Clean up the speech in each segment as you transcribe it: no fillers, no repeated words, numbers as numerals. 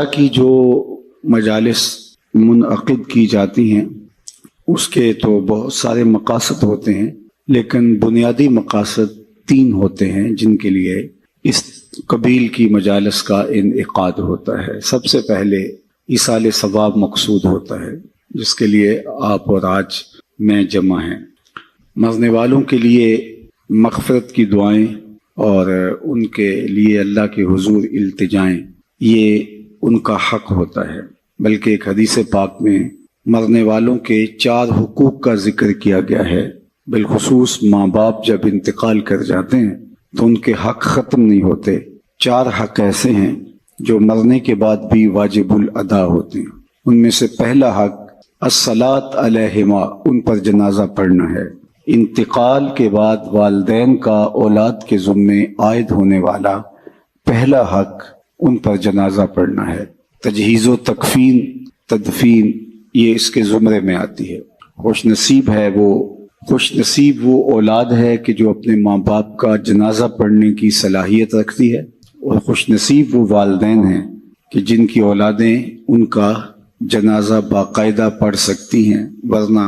کی جو مجالس منعقد کی جاتی ہیں اس کے تو بہت سارے مقاصد ہوتے ہیں، لیکن بنیادی مقاصد 3 ہوتے ہیں جن کے لیے اس قبیل کی مجالس کا انعقاد ہوتا ہے۔ سب سے پہلے ایصال ثواب مقصود ہوتا ہے، جس کے لیے آپ اور آج میں جمع ہیں۔ مرنے والوں کے لیے مغفرت کی دعائیں اور ان کے لیے اللہ کے حضور التجائیں، یہ ان کا حق ہوتا ہے۔ بلکہ ایک حدیث پاک میں مرنے والوں کے 4 حقوق کا ذکر کیا گیا ہے۔ بالخصوص ماں باپ جب انتقال کر جاتے ہیں تو ان کے حق ختم نہیں ہوتے۔ 4 حق ایسے ہیں جو مرنے کے بعد بھی واجب الادا ہوتے ہیں۔ ان میں سے پہلا حق الصلاۃ علیہما، ان پر جنازہ پڑھنا ہے۔ انتقال کے بعد والدین کا اولاد کے ذمے عائد ہونے والا پہلا حق ان پر جنازہ پڑھنا ہے۔ تجہیز و تکفین، تدفین، یہ اس کے زمرے میں آتی ہے۔ خوش نصیب وہ اولاد ہے کہ جو اپنے ماں باپ کا جنازہ پڑھنے کی صلاحیت رکھتی ہے، اور خوش نصیب وہ والدین ہیں کہ جن کی اولادیں ان کا جنازہ باقاعدہ پڑھ سکتی ہیں۔ ورنہ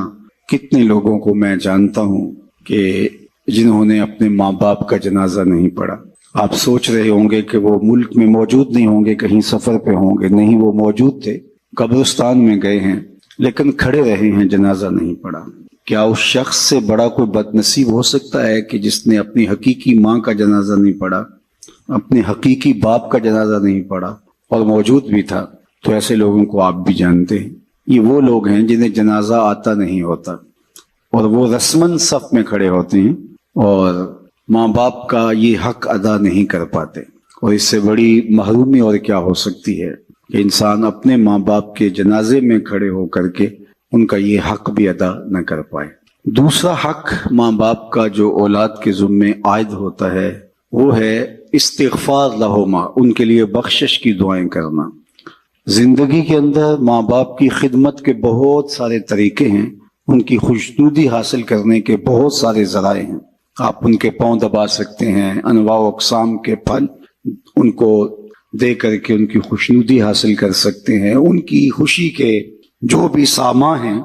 کتنے لوگوں کو میں جانتا ہوں کہ جنہوں نے اپنے ماں باپ کا جنازہ نہیں پڑھا۔ آپ سوچ رہے ہوں گے کہ وہ ملک میں موجود نہیں ہوں گے، کہیں سفر پہ ہوں گے۔ نہیں، وہ موجود تھے، قبرستان میں گئے ہیں، لیکن کھڑے رہے ہیں، جنازہ نہیں پڑھا۔ کیا اس شخص سے بڑا کوئی بد نصیب ہو سکتا ہے کہ جس نے اپنی حقیقی ماں کا جنازہ نہیں پڑھا، اپنے حقیقی باپ کا جنازہ نہیں پڑھا اور موجود بھی تھا؟ تو ایسے لوگوں کو آپ بھی جانتے ہیں۔ یہ وہ لوگ ہیں جنہیں جنازہ آتا نہیں ہوتا، اور وہ رسماً صف میں کھڑے ہوتے ہیں اور ماں باپ کا یہ حق ادا نہیں کر پاتے۔ اور اس سے بڑی محرومی اور کیا ہو سکتی ہے کہ انسان اپنے ماں باپ کے جنازے میں کھڑے ہو کر کے ان کا یہ حق بھی ادا نہ کر پائے۔ دوسرا حق ماں باپ کا جو اولاد کے ذمے عائد ہوتا ہے وہ ہے استغفار لہما، ان کے لیے بخشش کی دعائیں کرنا۔ زندگی کے اندر ماں باپ کی خدمت کے بہت سارے طریقے ہیں، ان کی خوشنودی حاصل کرنے کے بہت سارے ذرائع ہیں۔ آپ ان کے پاؤں دبا سکتے ہیں، انواع و اقسام کے پھل ان کو دے کر کے ان کی خوشنودی حاصل کر سکتے ہیں۔ ان کی خوشی کے جو بھی سامان ہیں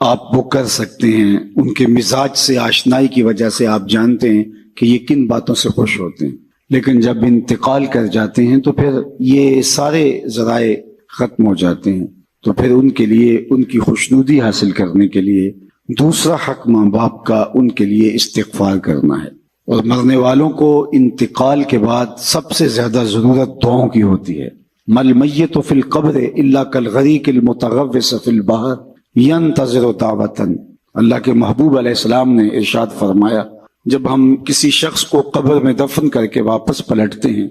آپ وہ کر سکتے ہیں۔ ان کے مزاج سے آشنائی کی وجہ سے آپ جانتے ہیں کہ یہ کن باتوں سے خوش ہوتے ہیں۔ لیکن جب انتقال کر جاتے ہیں تو پھر یہ سارے ذرائع ختم ہو جاتے ہیں۔ تو پھر ان کے لیے ان کی خوشنودی حاصل کرنے کے لیے دوسرا حق ماں باپ کا ان کے لیے استغفار کرنا ہے۔ اور مرنے والوں کو انتقال کے بعد سب سے زیادہ ضرورت دعاؤں کی ہوتی ہے۔ مل میت فی القبر الا کالغریق المتغوص فی البحر ینتظر دعوۃ۔ اللہ کے محبوب علیہ السلام نے ارشاد فرمایا، جب ہم کسی شخص کو قبر میں دفن کر کے واپس پلٹتے ہیں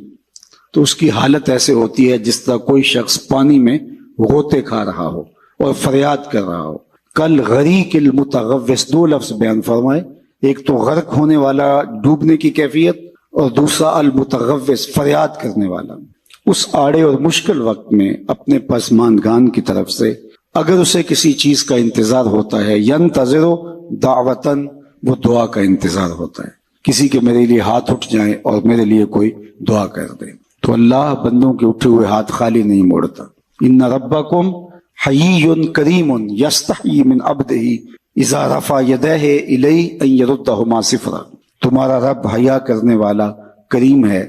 تو اس کی حالت ایسے ہوتی ہے جس طرح کوئی شخص پانی میں غوطے کھا رہا ہو اور فریاد کر رہا ہو۔ کل غریق المتغوص، 2 لفظ بیان فرمائے، ایک تو غرق ہونے والا، ڈوبنے کی کیفیت، اور دوسرا المتغوص، فریاد کرنے والا۔ اس آڑے اور مشکل وقت میں اپنے پسماندگان کی طرف سے اگر اسے کسی چیز کا انتظار ہوتا ہے، ینتظر دعوتن، وہ دعا کا انتظار ہوتا ہے، کسی کے میرے لیے ہاتھ اٹھ جائیں اور میرے لیے کوئی دعا کر دے۔ تو اللہ بندوں کے اٹھے ہوئے ہاتھ خالی نہیں موڑتا۔ ان ربکم حیی کریم یستحیی من عبدہ اذا رفع یدیہ الیہ ان یردہما صفرا۔ تمہارا رب حیا کرنے والا کریم ہے،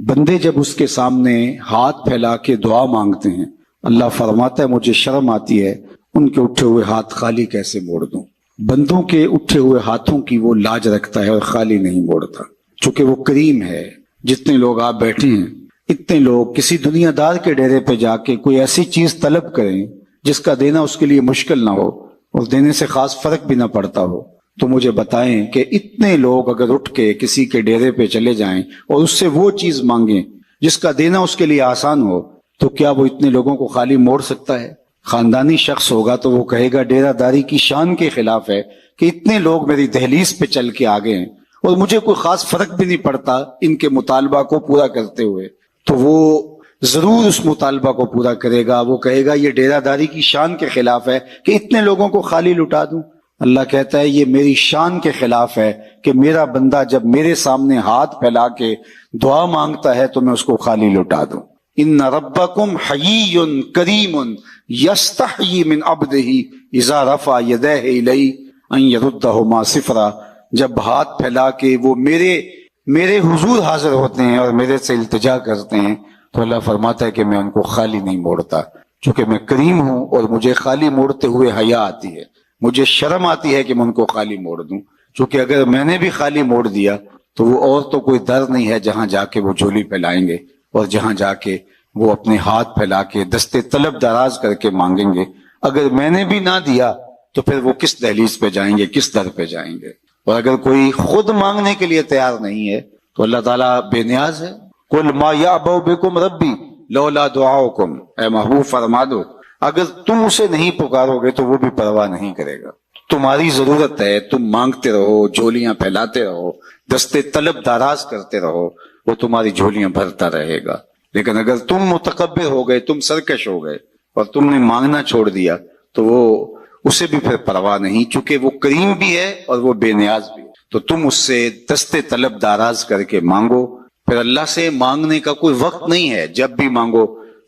بندے جب اس کے سامنے ہاتھ پھیلا کے دعا مانگتے ہیں، اللہ فرماتا ہے مجھے شرم آتی ہے ان کے اٹھے ہوئے ہاتھ خالی کیسے موڑ دوں۔ بندوں کے اٹھے ہوئے ہاتھوں کی وہ لاج رکھتا ہے اور خالی نہیں موڑتا، چونکہ وہ کریم ہے۔ جتنے لوگ آپ بیٹھے ہیں، اتنے لوگ کسی دنیا دار کے ڈیرے پہ جا کے کوئی ایسی چیز طلب کریں جس کا دینا اس کے لیے مشکل نہ ہو اور دینے سے خاص فرق بھی نہ پڑتا ہو، تو مجھے بتائیں کہ اتنے لوگ اگر اٹھ کے کسی کے ڈیرے پہ چلے جائیں اور اس سے وہ چیز مانگیں جس کا دینا اس کے لیے آسان ہو، تو کیا وہ اتنے لوگوں کو خالی موڑ سکتا ہے؟ خاندانی شخص ہوگا تو وہ کہے گا ڈیرہ داری کی شان کے خلاف ہے کہ اتنے لوگ میری دہلیز پہ چل کے آگے ہیں اور مجھے کوئی خاص فرق بھی نہیں پڑتا ان کے مطالبہ کو پورا کرتے ہوئے۔ تو وہ ضرور اس مطالبہ کو پورا کرے گا، وہ کہے گا یہ ڈیرہ داری کی شان کے خلاف ہے کہ اتنے لوگوں کو خالی لٹا دوں۔ اللہ کہتا ہے یہ میری شان کے خلاف ہے کہ میرا بندہ جب میرے سامنے ہاتھ پھیلا کے دعا مانگتا ہے تو میں اس کو خالی لٹا دوں۔ ان ربکم حیی کریم یستحیی من عبدہ اذا رفع یدیہ الیہ ان یردہما صفرا. جب ہاتھ پھیلا کے وہ میرے حضور حاضر ہوتے ہیں اور میرے سے التجا کرتے ہیں تو اللہ فرماتا ہے کہ میں ان کو خالی نہیں موڑتا، چونکہ میں کریم ہوں اور مجھے خالی موڑتے ہوئے حیا آتی ہے، مجھے شرم آتی ہے کہ میں ان کو خالی موڑ دوں. چونکہ اگر میں نے بھی خالی موڑ دیا تو وہ اور تو کوئی در نہیں ہے جہاں جا کے وہ جھولی پھیلائیں گے اور جہاں جا کے وہ اپنے ہاتھ پھیلا کے دستے طلب دراز کر کے مانگیں گے. اگر میں نے بھی نہ دیا تو پھر وہ کس دہلیز پہ جائیں گے، کس در پہ جائیں گے. اور اگر کوئی خود مانگنے کے لیے تیار نہیں ہے تو اللہ تعالیٰ بے نیاز ہے. قل ما یعبأ بکم ربی لولا دعاؤکم، اے محبوب فرما دو اگر تم اسے نہیں پکارو گے تو وہ بھی پرواہ نہیں کرے گا. تمہاری ضرورت ہے، تم مانگتے رہو، جھولیاں پھیلاتے رہو، دستے طلب دراز کرتے رہو، وہ تمہاری جھولیاں بھرتا رہے گا. لیکن اگر تم متکبر ہو گئے، تم سرکش ہو گئے اور تم نے مانگنا چھوڑ دیا تو وہ اسے بھی پھر پرواہ نہیں، چونکہ وہ کریم بھی ہے اور وہ بے نیاز بھی ہے. تو تم اس سے دستے طلب دراز کر کے مانگو. پھر اللہ سے مانگنے کا کوئی وقت نہیں ہے، جب بھی مانگو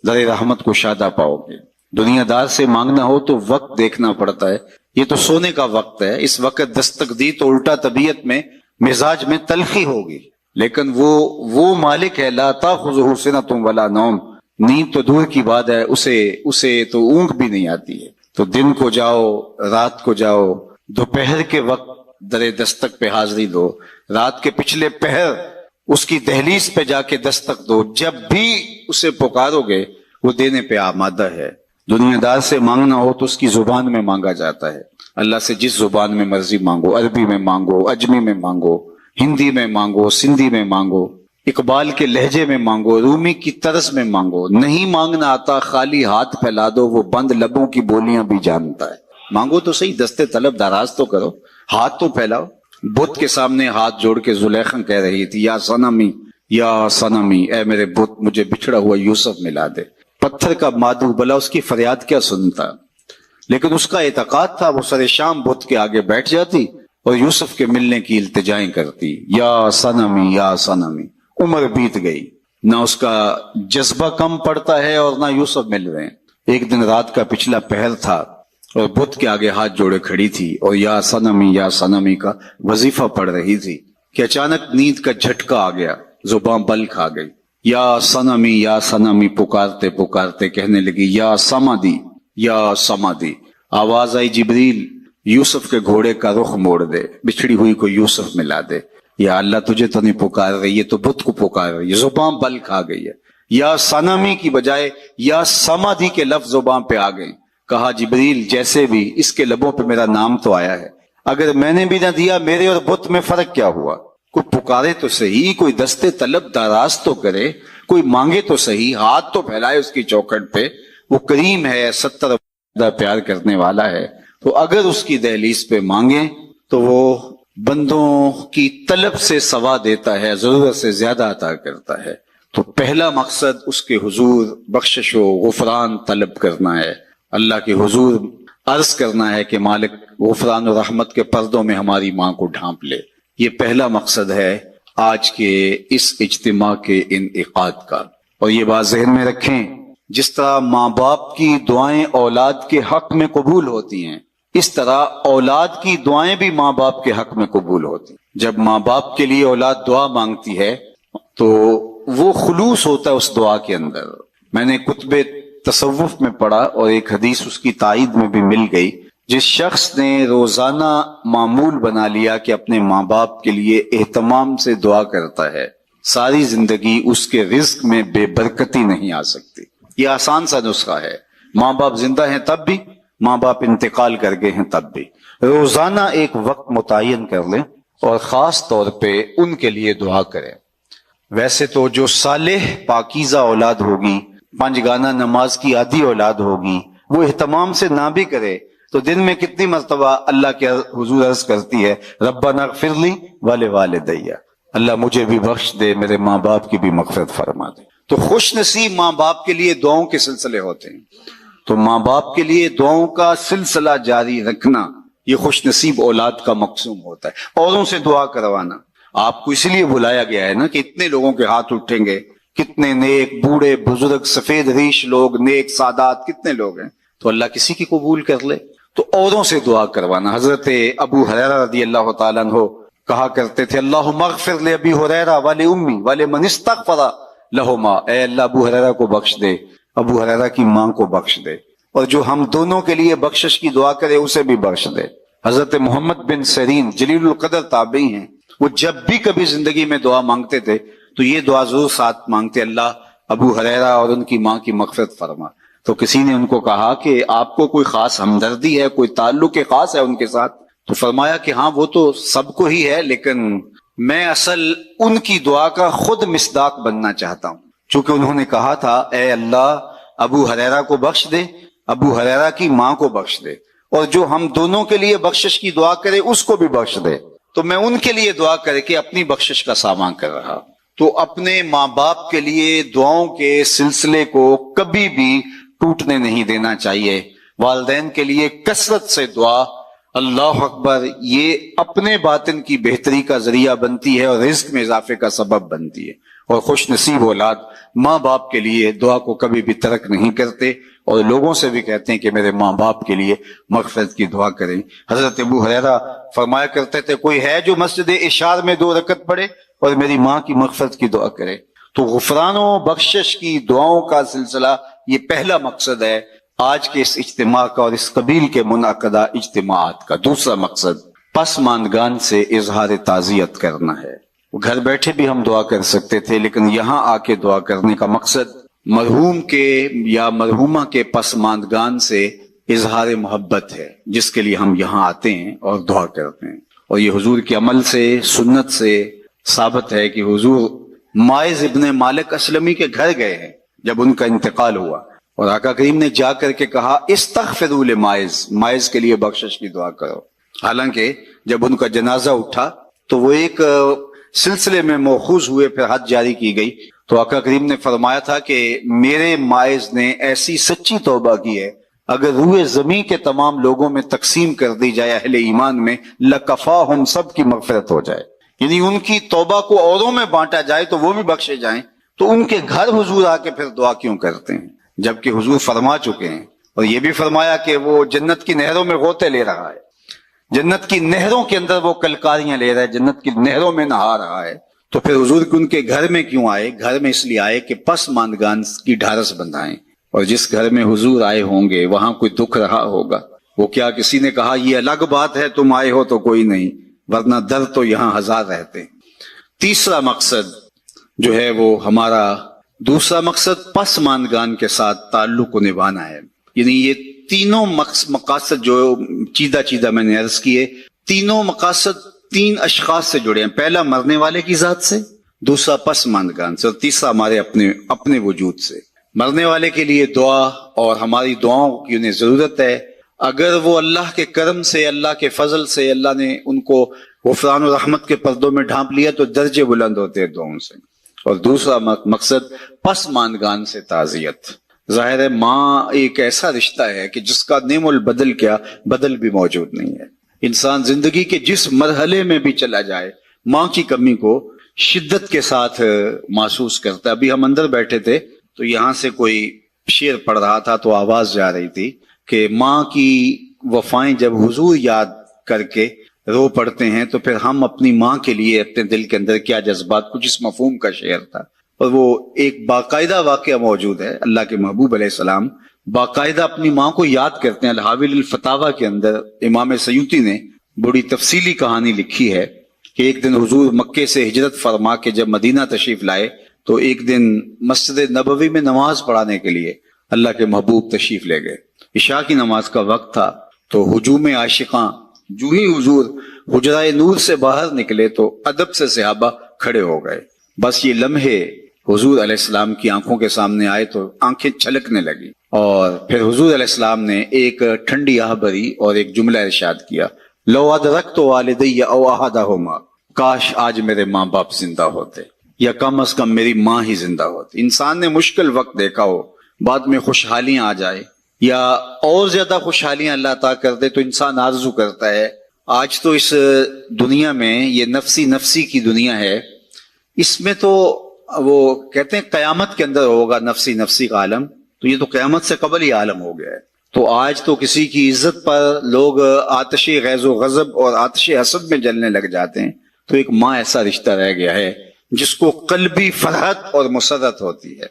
در رحمت کو شادہ پاؤ گے. دنیا دار سے مانگنا ہو تو وقت دیکھنا پڑتا ہے. یہ تو سونے کا وقت ہے، اس وقت دستک دی تو الٹا طبیعت میں مزاج میں تلخی ہوگی. لیکن وہ مالک ہے لا تاخذہ سنۃ ولا نوم، نیند تو دور کی بات ہے، اسے تو اونگ بھی نہیں آتی ہے. تو دن کو جاؤ، رات کو جاؤ، دوپہر کے وقت در دستک پہ حاضری دو، رات کے پچھلے پہر اس کی دہلیز پہ جا کے دستک دو. جب بھی اسے پکارو گے وہ دینے پہ آمادہ ہے. دنیا دار سے مانگنا ہو تو اس کی زبان میں مانگا جاتا ہے. اللہ سے جس زبان میں مرضی مانگو، عربی میں مانگو، اجمی میں مانگو، ہندی میں مانگو، سندھی میں مانگو، اقبال کے لہجے میں مانگو، رومی کی طرز میں مانگو. نہیں مانگنا آتا خالی ہاتھ پھیلا دو، وہ بند لبوں کی بولیاں بھی جانتا ہے. مانگو تو صحیح، دستے طلب دراز تو کرو، ہاتھ تو پھیلاؤ. بت کے سامنے ہاتھ جوڑ کے زلیخا کہہ رہی تھی یا صنمی یا صنمی، اے میرے بت مجھے بچھڑا ہوا یوسف ملا دے. پتھر کا مادو بلا اس کی فریاد کیا سنتا، لیکن اس کا اعتقاد تھا. وہ سر شام بت کے آگے بیٹھ جاتی اور یوسف کے ملنے کی التجائیں کرتی، یا صنمی یا صنمی. عمر بیت گئی، نہ اس کا جذبہ کم پڑتا ہے اور نہ یوسف مل رہے ہیں. ایک دن رات کا پچھلا پہر تھا اور بت کے آگے ہاتھ جوڑے کھڑی تھی اور یا صنمی کا وظیفہ پڑھ رہی تھی کہ اچانک نیند کا جھٹکا آ گیا، زباں بل کھا گئی. یا صنمی پکارتے پکارتے کہنے لگی یا سمادی یا سمادی. آواز آئی جبریل یوسف کے گھوڑے کا رخ موڑ دے، بچھڑی ہوئی کو یوسف ملا دے. یا اللہ تجھے تو نہیں پکار رہی ہے، تو بت کو پکار رہی ہے. زباں بل کھا گئی ہے. یا صنمی کی بجائے یا سمادی کے لفظ زباں پہ آ گئے. کہا جبریل جیسے بھی اس کے لبوں پہ میرا نام تو آیا ہے، اگر میں نے بھی نہ دیا میرے اور بت میں فرق کیا ہوا؟ کوئی پکارے تو صحیح، کوئی دستے طلب دراز تو کرے، کوئی مانگے تو صحیح، ہاتھ تو پھیلائے اس کی چوکھٹ پہ. وہ کریم ہے، 70 پیار کرنے والا ہے. تو اگر اس کی دہلیز پہ مانگیں تو وہ بندوں کی طلب سے سوا دیتا ہے، ضرورت سے زیادہ عطا کرتا ہے. تو پہلا مقصد اس کے حضور بخشش و غفران طلب کرنا ہے، اللہ کے حضور عرض کرنا ہے کہ مالک غفران و رحمت کے پردوں میں ہماری ماں کو ڈھانپ لے. یہ پہلا مقصد ہے آج کے اس اجتماع کے انعقاد کا. اور یہ بات ذہن میں رکھیں، جس طرح ماں باپ کی دعائیں اولاد کے حق میں قبول ہوتی ہیں، اس طرح اولاد کی دعائیں بھی ماں باپ کے حق میں قبول ہوتی ہیں. جب ماں باپ کے لیے اولاد دعا مانگتی ہے تو وہ خلوص ہوتا ہے اس دعا کے اندر. میں نے کتب تصوف میں پڑھا اور ایک حدیث اس کی تائید میں بھی مل گئی. جس شخص نے روزانہ معمول بنا لیا کہ اپنے ماں باپ کے لیے اہتمام سے دعا کرتا ہے، ساری زندگی اس کے رزق میں بے برکتی نہیں آ سکتی. یہ آسان سا نسخہ ہے. ماں باپ زندہ ہیں تب بھی، ماں باپ انتقال کر گئے ہیں تب بھی. روزانہ ایک وقت متعین کر لیں اور خاص طور پہ ان کے لیے دعا کریں. ویسے تو جو صالح پاکیزہ اولاد ہوگی، 5 گانا نماز کی عادی اولاد ہوگی، وہ اہتمام سے نہ بھی کرے تو دن میں کتنی مرتبہ اللہ کے حضور عرض کرتی ہے ربنا اغفر لی ولوالدی، اللہ مجھے بھی بخش دے، میرے ماں باپ کی بھی مغفرت فرما دے. تو خوش نصیب ماں باپ کے لیے دعاؤں کے سلسلے ہوتے ہیں. تو ماں باپ کے لیے دعاؤں کا سلسلہ جاری رکھنا یہ خوش نصیب اولاد کا مقصوم ہوتا ہے. اوروں سے دعا کروانا آپ کو اس لیے بلایا گیا ہے نا کہ اتنے لوگوں کے ہاتھ اٹھیں گے کتنے نیک بوڑھے بزرگ سفید ریش لوگ، نیک سادات کتنے لوگ ہیں، تو اللہ کسی کی قبول کر لے۔ تو اوروں سے دعا کروانا، حضرت ابو ہریرہ رضی اللہ تعالیٰ عنہ کہا کرتے تھے اللہم اغفر لابی ہریرہ ولأمی ولمن استغفر لہما، اے اللہ ابو ہریرہ کو بخش دے، ابو ہریرہ کی ماں کو بخش دے، اور جو ہم دونوں کے لیے بخشش کی دعا کرے اسے بھی بخش دے۔ حضرت محمد بن سیرین جلیل القدر تابعی ہیں، وہ جب بھی کبھی زندگی میں دعا مانگتے تھے تو یہ دعا ضرور ساتھ مانگتے، اللہ ابو ہریرہ اور ان کی ماں کی مغفرت فرما۔ تو کسی نے ان کو کہا کہ آپ کو کوئی خاص ہمدردی ہے، کوئی تعلق خاص ہے ان کے ساتھ؟ تو فرمایا کہ ہاں وہ تو سب کو ہی ہے، لیکن میں اصل ان کی دعا کا خود مصداق بننا چاہتا ہوں، چونکہ انہوں نے کہا تھا اے اللہ ابو ہریرہ کو بخش دے، ابو ہریرہ کی ماں کو بخش دے، اور جو ہم دونوں کے لیے بخشش کی دعا کرے اس کو بھی بخش دے۔ تو میں ان کے لیے دعا کر کے اپنی بخشش کا سامان کر رہا۔ تو اپنے ماں باپ کے لیے دعاؤں کے سلسلے کو کبھی بھی ٹوٹنے نہیں دینا چاہیے۔ والدین کے لیے کثرت سے دعا، اللہ اکبر، یہ اپنے باطن کی بہتری کا ذریعہ بنتی ہے اور رزق میں اضافے کا سبب بنتی ہے، اور خوش نصیب اولاد ماں باپ کے لیے دعا کو کبھی بھی ترک نہیں کرتے، اور لوگوں سے بھی کہتے ہیں کہ میرے ماں باپ کے لیے مغفرت کی دعا کریں۔ حضرت ابو ہریرہ فرمایا کرتے تھے کوئی ہے جو مسجد اشار میں 2 رکعت پڑھے اور میری ماں کی مغفرت کی دعا کرے؟ تو غفران و بخشش کی دعاؤں کا سلسلہ یہ پہلا مقصد ہے آج کے اس اجتماع کا اور اس قبیل کے منعقدہ اجتماعات کا۔ دوسرا مقصد پسماندگان سے اظہار تعزیت کرنا ہے۔ گھر بیٹھے بھی ہم دعا کر سکتے تھے، لیکن یہاں آ کے دعا کرنے کا مقصد مرحوم کے یا مرحومہ کے پسماندگان سے اظہار محبت ہے، جس کے لیے ہم یہاں آتے ہیں اور دعا کرتے ہیں۔ اور یہ حضور کے عمل سے، سنت سے ثابت ہے کہ حضور مائز ابن مالک اسلمی کے گھر گئے ہیں جب ان کا انتقال ہوا، اور آقا کریم نے جا کر کے کہا استغفروا لمائز، مائز کے لیے بخشش کی دعا کرو۔ حالانکہ جب ان کا جنازہ اٹھا تو وہ ایک سلسلے میں موخوذ ہوئے، پھر حد جاری کی گئی، تو آقا کریم نے فرمایا تھا کہ میرے مائز نے ایسی سچی توبہ کی ہے، اگر روئے زمین کے تمام لوگوں میں تقسیم کر دی جائے اہل ایمان میں، لکفاہم، سب کی مغفرت ہو جائے، یعنی ان کی توبہ کو اوروں میں بانٹا جائے تو وہ بھی بخشے جائیں۔ تو ان کے گھر حضور آ کے پھر دعا کیوں کرتے ہیں، جبکہ حضور فرما چکے ہیں، اور یہ بھی فرمایا کہ وہ جنت کی نہروں میں غوطے لے رہا ہے، جنت کی نہروں کے اندر وہ کلکاریاں لے رہا ہے، جنت کی نہروں میں نہا رہا ہے۔ تو پھر حضور ان کے گھر میں کیوں آئے؟ گھر میں اس لیے آئے کہ پسماندگان کی ڈھارس بندھائیں، اور جس گھر میں حضور آئے ہوں گے وہاں کوئی دکھ رہا ہوگا، وہ کیا کسی نے کہا یہ الگ بات ہے تم آئے ہو تو کوئی نہیں، ورنہ در تو یہاں ہزار رہتے ہیں۔ تیسرا مقصد جو ہے وہ ہمارا دوسرا مقصد پسماندگان کے ساتھ تعلق کو نبھانا ہے۔ یعنی یہ تینوں مقاصد جو چیدہ میں نے عرض کیے، تینوں مقاصد 3 اشخاص سے جڑے ہیں۔ پہلا مرنے والے کی ذات سے، دوسرا پسماندگان سے، اور تیسرا ہمارے اپنے وجود سے۔ مرنے والے کے لیے دعا، اور ہماری دعاؤں کی انہیں ضرورت ہے۔ اگر وہ اللہ کے کرم سے، اللہ کے فضل سے اللہ نے ان کو غفران و رحمت کے پردوں میں ڈھانپ لیا تو درجے بلند ہوتے ہیں دعاؤں سے۔ اور دوسرا مقصد پسماندگان سے تعزیت۔ ظاہر ہے ماں ایک ایسا رشتہ ہے کہ جس کا نعم البدل کیا بدل بھی موجود نہیں ہے۔ انسان زندگی کے جس مرحلے میں بھی چلا جائے ماں کی کمی کو شدت کے ساتھ محسوس کرتا ہے۔ ابھی ہم اندر بیٹھے تھے تو یہاں سے کوئی شعر پڑھ رہا تھا تو آواز جا رہی تھی کہ ماں کی وفائیں جب حضور یاد کر کے رو پڑتے ہیں تو پھر ہم اپنی ماں کے لیے اپنے دل کے اندر کیا جذبات، کچھ اس مفہوم کا شعر تھا۔ اور وہ ایک باقاعدہ واقعہ موجود ہے، اللہ کے محبوب علیہ السلام باقاعدہ اپنی ماں کو یاد کرتے ہیں۔ الحاوی الفتاوی کے اندر امام سیوطی نے بڑی تفصیلی کہانی لکھی ہے کہ ایک دن حضور مکے سے ہجرت فرما کے جب مدینہ تشریف لائے تو ایک دن مسجد نبوی میں نماز پڑھانے کے لیے اللہ کے محبوب تشریف لے گئے۔ عشاء کی نماز کا وقت تھا تو ہجوم عاشقاں جو ہی حضور حجرہ نور سے باہر نکلے تو ادب سے صحابہ کھڑے ہو گئے۔ بس یہ لمحے حضور علیہ السلام کی آنکھوں کے سامنے آئے تو آنکھیں چھلکنے لگی، اور پھر حضور علیہ السلام نے ایک ٹھنڈی آہ بھری اور ایک جملہ ارشاد کیا، لو ادرکت والدی او احدہما، کاش آج میرے ماں باپ زندہ ہوتے، یا کم از کم میری ماں ہی زندہ ہوتی۔ انسان نے مشکل وقت دیکھا ہو، بعد میں خوشحالیاں آ جائے یا اور زیادہ خوشحالیاں اللہ عطا کر دے تو انسان آرزو کرتا ہے۔ آج تو اس دنیا میں یہ نفسی کی دنیا ہے، اس میں تو وہ کہتے ہیں قیامت کے اندر ہوگا نفسی نفسی کا عالم، تو یہ تو قیامت سے قبل ہی عالم ہو گیا ہے۔ تو آج تو کسی کی عزت پر لوگ آتش غیظ و غضب اور آتش حسد میں جلنے لگ جاتے ہیں، تو ایک ماں ایسا رشتہ رہ گیا ہے جس کو قلبی فرحت اور مسرت ہوتی ہے۔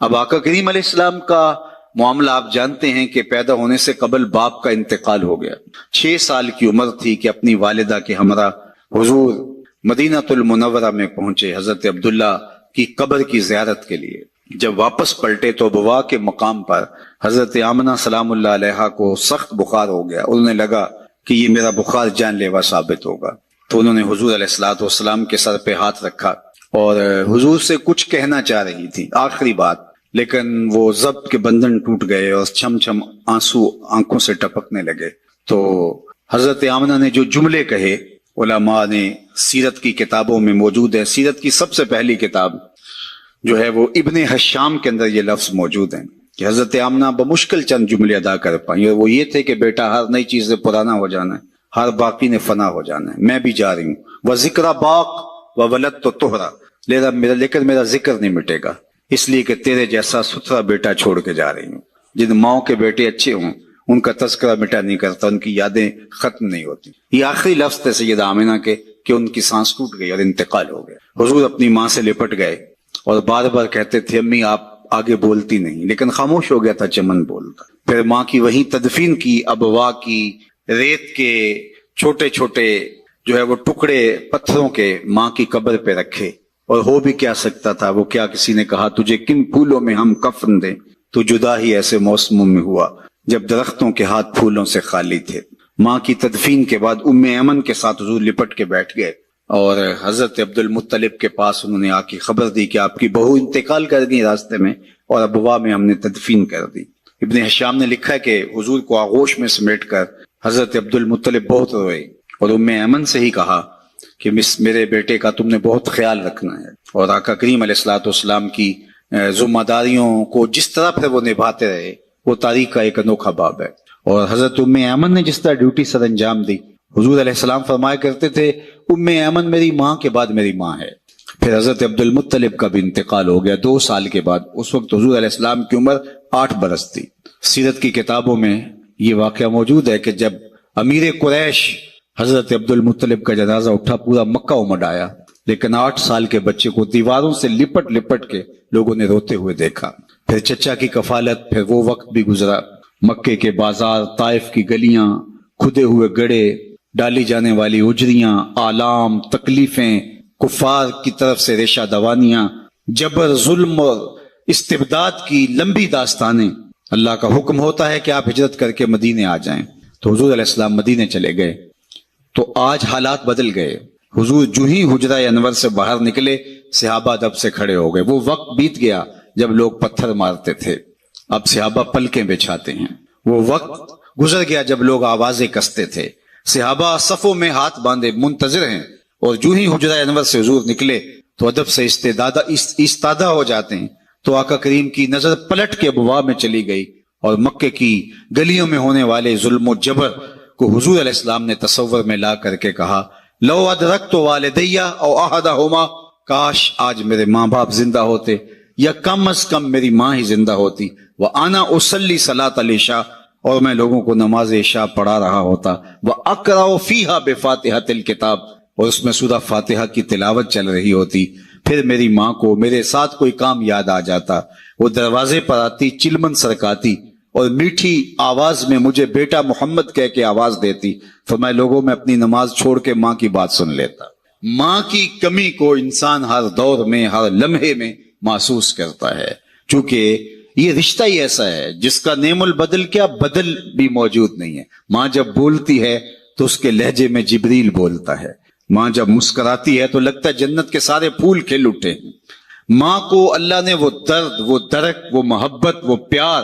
اب آقا کریم علیہ السلام کا معاملہ آپ جانتے ہیں کہ پیدا ہونے سے قبل باپ کا انتقال ہو گیا۔ 6 سال کی عمر تھی کہ اپنی والدہ کے ہمراہ حضور مدینہ المنورہ میں پہنچے حضرت عبداللہ کی قبر کی زیارت کے لیے۔ جب واپس پلٹے تو ابوا کے مقام پر حضرت آمنہ سلام اللہ علیہا کو سخت بخار ہو گیا۔ انہیں لگا کہ یہ میرا بخار جان لیوا ثابت ہوگا، تو انہوں نے حضور علیہ الصلوۃ والسلام کے سر پہ ہاتھ رکھا اور حضور سے کچھ کہنا چاہ رہی تھی، آخری بات، لیکن وہ ضبط کے بندھن ٹوٹ گئے اور چھم چھم آنسو آنکھوں سے ٹپکنے لگے۔ تو حضرت آمنہ نے جو جملے کہے، علماء نے سیرت کی کتابوں میں موجود ہے، سیرت کی سب سے پہلی کتاب جو ہے وہ ابن حشام کے اندر یہ لفظ موجود ہیں کہ حضرت آمنہ بمشکل چند جملے ادا کر پائیں، اور وہ یہ تھے کہ بیٹا ہر نئی چیز سے پرانا ہو جانا ہے، ہر باقی نے فنا ہو جانا ہے، میں بھی جا رہی ہوں، وَذِكْرَ بَاق وَوَلَدْتُ طُهْرًا، لیکن میرا ذکر نہیں مٹے گا، اس لیے کہ تیرے جیسا ستھرا بیٹا چھوڑ کے جا رہی ہوں۔ جن ماؤں کے بیٹے اچھے ہوں ان کا تذکرہ مٹا نہیں کرتا، ان کی یادیں ختم نہیں ہوتی۔ یہ آخری لفظ تھے سیدہ آمنہ کے کہ ان کی سانس ٹوٹ گئی اور انتقال ہو گیا۔ حضور اپنی ماں سے لپٹ گئے اور بار بار کہتے تھے امی آپ آگے بولتی نہیں، لیکن خاموش ہو گیا تھا چمن بولتا۔ پھر ماں کی وہیں تدفین کی، ابوا کی ریت کے چھوٹے چھوٹے جو ہے وہ ٹکڑے پتھروں کے ماں کی قبر پہ رکھے، اور ہو بھی کیا سکتا تھا، وہ کیا کسی نے کہا تجھے کن پھولوں میں ہم کفن دیں، تو جدا ہی ایسے موسموں میں ہوا جب درختوں کے ہاتھ پھولوں سے خالی تھے۔ ماں کی تدفین کے بعد ام ایمن کے ساتھ حضور لپٹ کے بیٹھ گئے اور حضرت عبد المطلب کے پاس انہوں نے آ کے خبر دی کہ آپ کی بہو انتقال کر گئی راستے میں، اور ابوا میں ہم نے تدفین کر دی۔ ابن حشام نے لکھا ہے کہ حضور کو آغوش میں سمیٹ کر حضرت عبد المطلب بہت روئے اور ام ایمن سے ہی کہا کہ میرے بیٹے کا تم نے بہت خیال رکھنا ہے، اور آقا کریم علیہ الصلوۃ والسلام کی ذمہ داریوں کو جس طرح پھر وہ نبھاتے رہے وہ تاریخ کا ایک انوکھا باب ہے۔ اور حضرت ام ایمن نے جس طرح ڈیوٹی سر انجام دی، حضور علیہ السلام فرمایا کرتے تھے ام ایمن میری ماں کے بعد میری ماں ہے۔ پھر حضرت عبد المطلب کا بھی انتقال ہو گیا 2 سال کے بعد، اس وقت حضور علیہ السلام کی عمر 8 برس تھی۔ سیرت کی کتابوں میں یہ واقعہ موجود ہے کہ جب امیر قریش حضرت عبد المطلب کا جنازہ اٹھا پورا مکہ امڈ آیا، لیکن 8 سال کے بچے کو دیواروں سے لپٹ لپٹ کے لوگوں نے روتے ہوئے دیکھا۔ پھر چچا کی کفالت، پھر وہ وقت بھی گزرا، مکے کے بازار، طائف کی گلیاں، کھدے ہوئے گڑھے، ڈالی جانے والی اجریاں، آلام، تکلیفیں، کفار کی طرف سے ریشہ دوانیاں، جبر، ظلم اور استبداد کی لمبی داستانیں۔ اللہ کا حکم ہوتا ہے کہ آپ ہجرت کر کے مدینے آ جائیں، تو حضور علیہ السلام مدینے چلے گئے۔ تو آج حالات بدل گئے، حضور جو ہی حجرہ انور سے باہر نکلے صحابہ دب سے کھڑے ہو گئے۔ وہ وقت بیت گیا جب لوگ پتھر مارتے تھے، اب صحابہ پلکیں بچھاتے ہیں۔ وہ وقت گزر گیا جب لوگ آوازیں کستے تھے، صحابہ صفوں میں ہاتھ باندھے منتظر ہیں، اور جو ہی حجرہ انور سے حضور نکلے تو ادب سے استادہ ہو جاتے ہیں۔ تو آقا کریم کی نظر پلٹ کے ابوا میں چلی گئی اور مکے کی گلیوں میں ہونے والے ظلم و جبر کو حضور علیہ السلام نے تصور میں لا کر کے کہا لو ادرکت والدیہ او احدہما، کاش آج میرے ماں باپ زندہ ہوتے، یا کم از کم میری ماں ہی زندہ ہوتی، وانا اصلی صلاۃ العشاء، اور میں لوگوں کو نماز عشاء پڑھا رہا ہوتا، واقرأ فیہا بفاتحۃ الکتاب، اور اس میں سورہ فاتحہ کی تلاوت چل رہی ہوتی۔ پھر میری ماں کو میرے ساتھ کوئی کام یاد آ جاتا، وہ دروازے پر آتی، چلمن سرکاتی اور میٹھی آواز میں مجھے بیٹا محمد کہہ کے آواز دیتی، فرمایا لوگوں میں اپنی نماز چھوڑ کے ماں کی بات سن لیتا۔ ماں کی کمی کو انسان ہر دور میں، ہر لمحے میں محسوس کرتا ہے، چونکہ یہ رشتہ ہی ایسا ہے جس کا نعم البدل کیا بدل بھی موجود نہیں ہے۔ ماں جب بولتی ہے تو اس کے لہجے میں جبریل بولتا ہے، ماں جب مسکراتی ہے تو لگتا ہے جنت کے سارے پھول کھل اٹھے ہیں۔ ماں کو اللہ نے وہ درد، وہ درک، وہ محبت، وہ پیار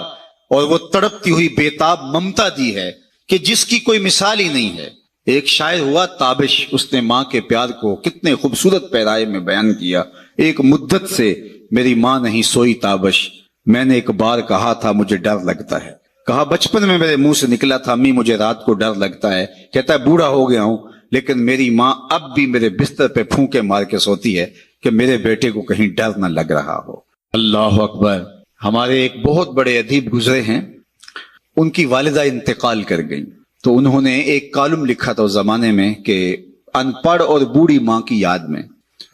اور وہ تڑپتی ہوئی بےتاب ممتا دی ہے کہ جس کی کوئی مثال ہی نہیں ہے۔ ایک شاعر ہوا تابش، اس نے ماں کے پیار کو کتنے خوبصورت پیرائے میں بیان کیا۔ ایک مدت سے میری ماں نہیں سوئی تابش، میں نے ایک بار کہا تھا مجھے ڈر لگتا ہے، کہا بچپن میں میرے منہ سے نکلا تھا امی مجھے رات کو ڈر لگتا ہے، کہتا ہے بوڑھا ہو گیا ہوں لیکن میری ماں اب بھی میرے بستر پہ پھونکے مار کے سوتی ہے کہ میرے بیٹے کو کہیں ڈر نہ لگ رہا ہو۔ اللہ اکبر۔ ہمارے ایک بہت بڑے ادیب گزرے ہیں، ان کی والدہ انتقال کر گئیں، تو انہوں نے ایک کالم لکھا تھا اس زمانے میں کہ ان پڑھ اور بوڑھی ماں کی یاد میں۔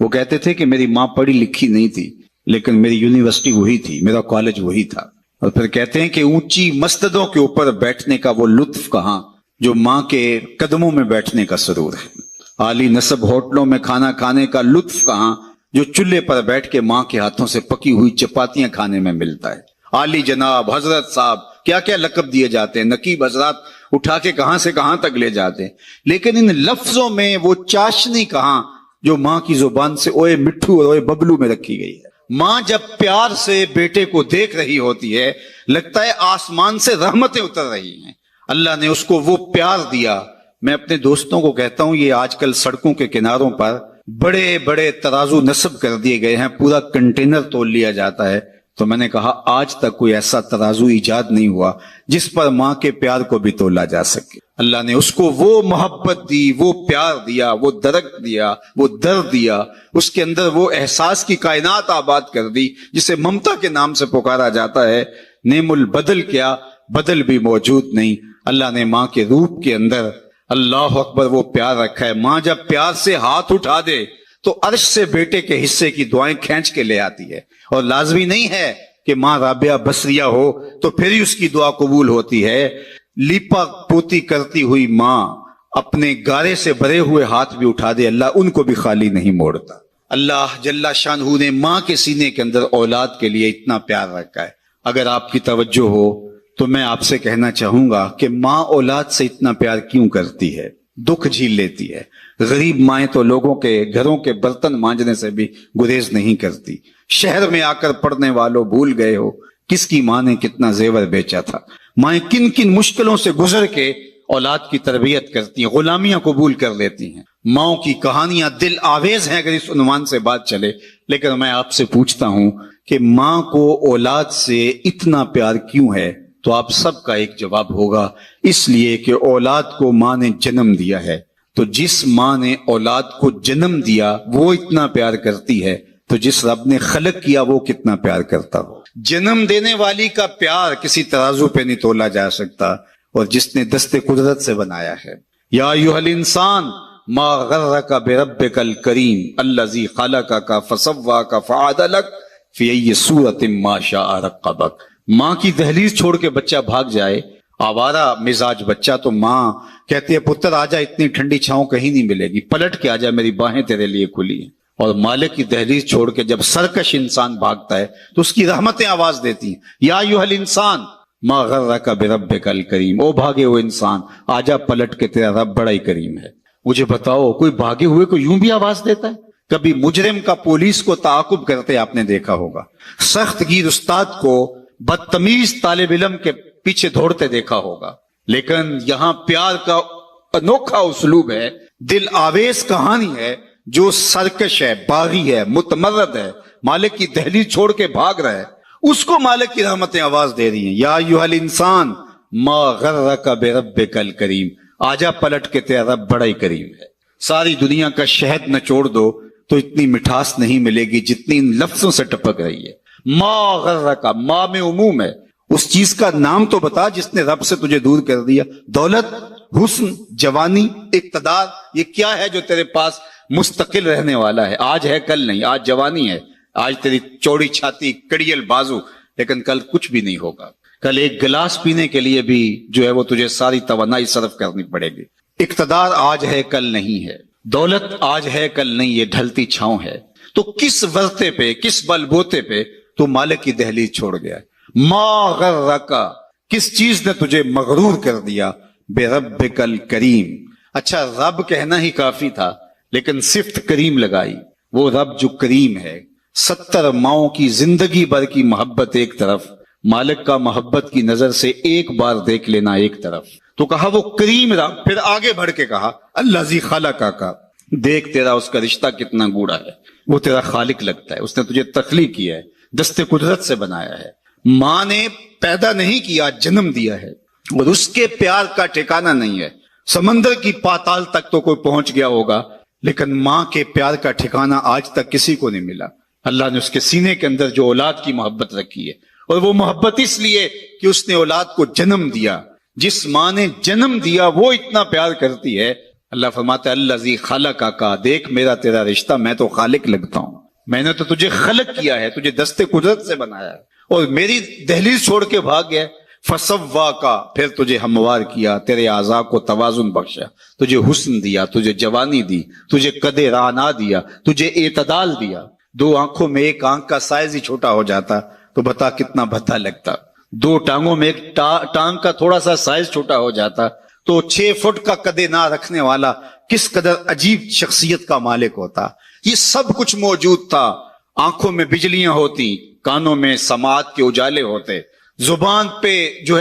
وہ کہتے تھے کہ میری ماں پڑھی لکھی نہیں تھی، لیکن میری یونیورسٹی وہی تھی، میرا کالج وہی تھا۔ اور پھر کہتے ہیں کہ اونچی مسندوں کے اوپر بیٹھنے کا وہ لطف کہاں جو ماں کے قدموں میں بیٹھنے کا سرور ہے، عالی نسب ہوٹلوں میں کھانا کھانے کا لطف کہاں جو چولہے پر بیٹھ کے ماں کے ہاتھوں سے پکی ہوئی چپاتیاں کھانے میں ملتا ہے۔ عالی جناب، حضرت صاحب، کیا کیا لقب دیے جاتے ہیں، نقیب حضرات اٹھا کے کہاں سے کہاں تک لے جاتے ہیں، لیکن ان لفظوں میں وہ چاشنی کہاں جو ماں کی زبان سے اوئے مٹھو اور اوئے ببلو میں رکھی گئی ہے۔ ماں جب پیار سے بیٹے کو دیکھ رہی ہوتی ہے، لگتا ہے آسمان سے رحمتیں اتر رہی ہیں، اللہ نے اس کو وہ پیار دیا۔ میں اپنے دوستوں کو کہتا ہوں، یہ آج کل سڑکوں کے کناروں پر بڑے بڑے ترازو نصب کر دیے گئے ہیں، پورا کنٹینر تول لیا جاتا ہے، تو میں نے کہا آج تک کوئی ایسا ترازو ایجاد نہیں ہوا جس پر ماں کے پیار کو بھی تولا جا سکے۔ اللہ نے اس کو وہ محبت دی، وہ پیار دیا، وہ درک دیا، وہ درد دیا، اس کے اندر وہ احساس کی کائنات آباد کر دی جسے ممتا کے نام سے پکارا جاتا ہے۔ نعم البدل، کیا بدل بھی موجود نہیں، اللہ نے ماں کے روپ کے اندر اللہ اکبر وہ پیار رکھا ہے۔ ماں جب پیار سے ہاتھ اٹھا دے تو عرش سے بیٹے کے حصے کی دعائیں کھینچ کے لے آتی ہے، اور لازمی نہیں ہے کہ ماں رابعہ بصریہ ہو تو پھر ہی اس کی دعا قبول ہوتی ہے۔ لیپا پوتی کرتی ہوئی ماں اپنے گارے سے بھرے ہوئے ہاتھ بھی اٹھا دے، اللہ ان کو بھی خالی نہیں موڑتا۔ اللہ جل شانہ نے ماں کے سینے کے اندر اولاد کے لیے اتنا پیار رکھا ہے۔ اگر آپ کی توجہ ہو تو میں آپ سے کہنا چاہوں گا کہ ماں اولاد سے اتنا پیار کیوں کرتی ہے، دکھ جھیل لیتی ہے۔ غریب مائیں تو لوگوں کے گھروں کے برتن مانجنے سے بھی گریز نہیں کرتی۔ شہر میں آ کر پڑھنے والوں بھول گئے ہو کس کی ماں نے کتنا زیور بیچا تھا۔ مائیں کن کن مشکلوں سے گزر کے اولاد کی تربیت کرتی ہیں، غلامیاں قبول کر لیتی ہیں۔ ماؤں کی کہانیاں دل آویز ہیں اگر اس عنوان سے بات چلے، لیکن میں آپ سے پوچھتا ہوں کہ ماں کو اولاد سے اتنا پیار کیوں ہے؟ تو آپ سب کا ایک جواب ہوگا، اس لیے کہ اولاد کو ماں نے جنم دیا ہے، تو جس ماں نے اولاد کو جنم دیا وہ اتنا پیار کرتی ہے، تو جس رب نے خلق کیا وہ کتنا پیار کرتا ہو۔ جنم دینے والی کا پیار کسی ترازو پہ نہیں تولا جا سکتا، اور جس نے دست قدرت سے بنایا ہے۔ یا ایھا الانسان ما غرک بربک الکریم الذی خلقک فسواک فعدلک فی ای صورۃ ما شاء رکبک۔ ماں کی دہلیز چھوڑ کے بچہ بھاگ جائے، آوارہ مزاج بچہ، تو ماں کہتی ہے پتر آجا، اتنی ٹھنڈی چھاؤں کہیں نہیں ملے گی، پلٹ کے آجا، میری باہیں تیرے لیے کھلی ہیں۔ اور مالک کی دہلیز چھوڑ کے جب سرکش انسان بھاگتا ہے تو اس کی رحمتیں آواز دیتی ہیں، یا ایھا الانسان ما غرک بربک الکریم، او بھاگے ہوئے انسان آجا، پلٹ کے تیرا رب بڑا ہی کریم ہے۔ مجھے بتاؤ، کوئی بھاگے ہوئے کو یوں بھی آواز دیتا ہے؟ کبھی مجرم کا پولیس کو تعاقب کرتے آپ نے دیکھا ہوگا، سخت گیر استاد کو بدتمیز طالب علم کے پیچھے دوڑتے دیکھا ہوگا، لیکن یہاں پیار کا انوکھا اسلوب ہے، دل آویز کہانی ہے، جو سرکش ہے، باغی ہے، متمرد ہے، مالک کی دہلیز چھوڑ کے بھاگ رہا ہے، اس کو مالک کی رحمتیں آواز دے رہی ہیں، یا ایھا الانسان ما غرک بربک الکریم، آجا پلٹ کے تیرا رب بڑا ہی کریم ہے۔ ساری دنیا کا شہد نچوڑ دو تو اتنی مٹھاس نہیں ملے گی جتنی ان لفظوں سے ٹپک رہی ہے۔ ما غرک، ما میں عموم ہے، اس چیز کا نام تو بتا جس نے رب سے تجھے دور کر دیا۔ دولت، حسن، جوانی، اقتدار، یہ کیا ہے جو تیرے پاس مستقل رہنے والا ہے؟ آج ہے کل نہیں، آج جوانی ہے، آج تیری چوڑی چھاتی، کڑیل بازو، لیکن کل کچھ بھی نہیں ہوگا۔ کل ایک گلاس پینے کے لیے بھی جو ہے وہ تجھے ساری توانائی صرف کرنی پڑے گی۔ اقتدار آج ہے کل نہیں ہے، دولت آج ہے کل نہیں، یہ ڈھلتی چھاؤں ہے۔ تو کس ورطے پہ، کس بل بوتے پہ تو مالک کی دہلیز چھوڑ گیا؟ ما غرک، کس چیز نے تجھے مغرور کر دیا؟ بربک الکریم۔ اچھا، رب کہنا ہی کافی تھا، لیکن صفت کریم لگائی۔ وہ رب جو کریم ہے، 70 ماؤں کی زندگی بھر کی محبت ایک طرف، مالک کا محبت کی نظر سے ایک بار دیکھ لینا ایک طرف، تو کہا وہ کریم رب۔ پھر آگے بڑھ کے کہا الذی خلقک، دیکھ تیرا اس کا رشتہ کتنا گوڑا ہے، وہ تیرا خالق لگتا ہے، اس نے تجھے تخلیق کیا ہے، دست قدرت سے بنایا ہے۔ ماں نے پیدا نہیں کیا، جنم دیا ہے، اور اس کے پیار کا ٹھکانہ نہیں ہے۔ سمندر کی پاتال تک تو کوئی پہنچ گیا ہوگا، لیکن ماں کے پیار کا ٹھکانہ آج تک کسی کو نہیں ملا۔ اللہ نے اس کے سینے کے اندر جو اولاد کی محبت رکھی ہے، اور وہ محبت اس لیے کہ اس نے اولاد کو جنم دیا، جس ماں نے جنم دیا وہ اتنا پیار کرتی ہے۔ اللہ فرماتا ہے الذی خلقک، دیکھ میرا تیرا رشتہ، میں تو خالق لگتا ہوں، میں نے تو تجھے خلق کیا ہے، تجھے دستے قدرت سے بنایا ہے، اور میری دہلیز چھوڑ کے بھاگ گیا۔ فسواک، پھر تجھے ہموار کیا، تیرے اعضاء کو توازن بخشا، تجھے حسن دیا، تجھے جوانی دی، تجھے قد رانا دیا، تجھے اعتدال دیا۔ دو آنکھوں میں ایک آنکھ کا سائز ہی چھوٹا ہو جاتا تو بتا کتنا بھدا لگتا، دو ٹانگوں میں ایک ٹانگ کا تھوڑا سا سائز چھوٹا ہو جاتا تو 6 فٹ کا قد نہ رکھنے والا کس قدر عجیب شخصیت کا مالک ہوتا۔ یہ سب کچھ موجود تھا، آنکھوں میں بجلیاں ہوتی، کانوں میں سماعت کے اجالے ہوتے، زبان پہ جو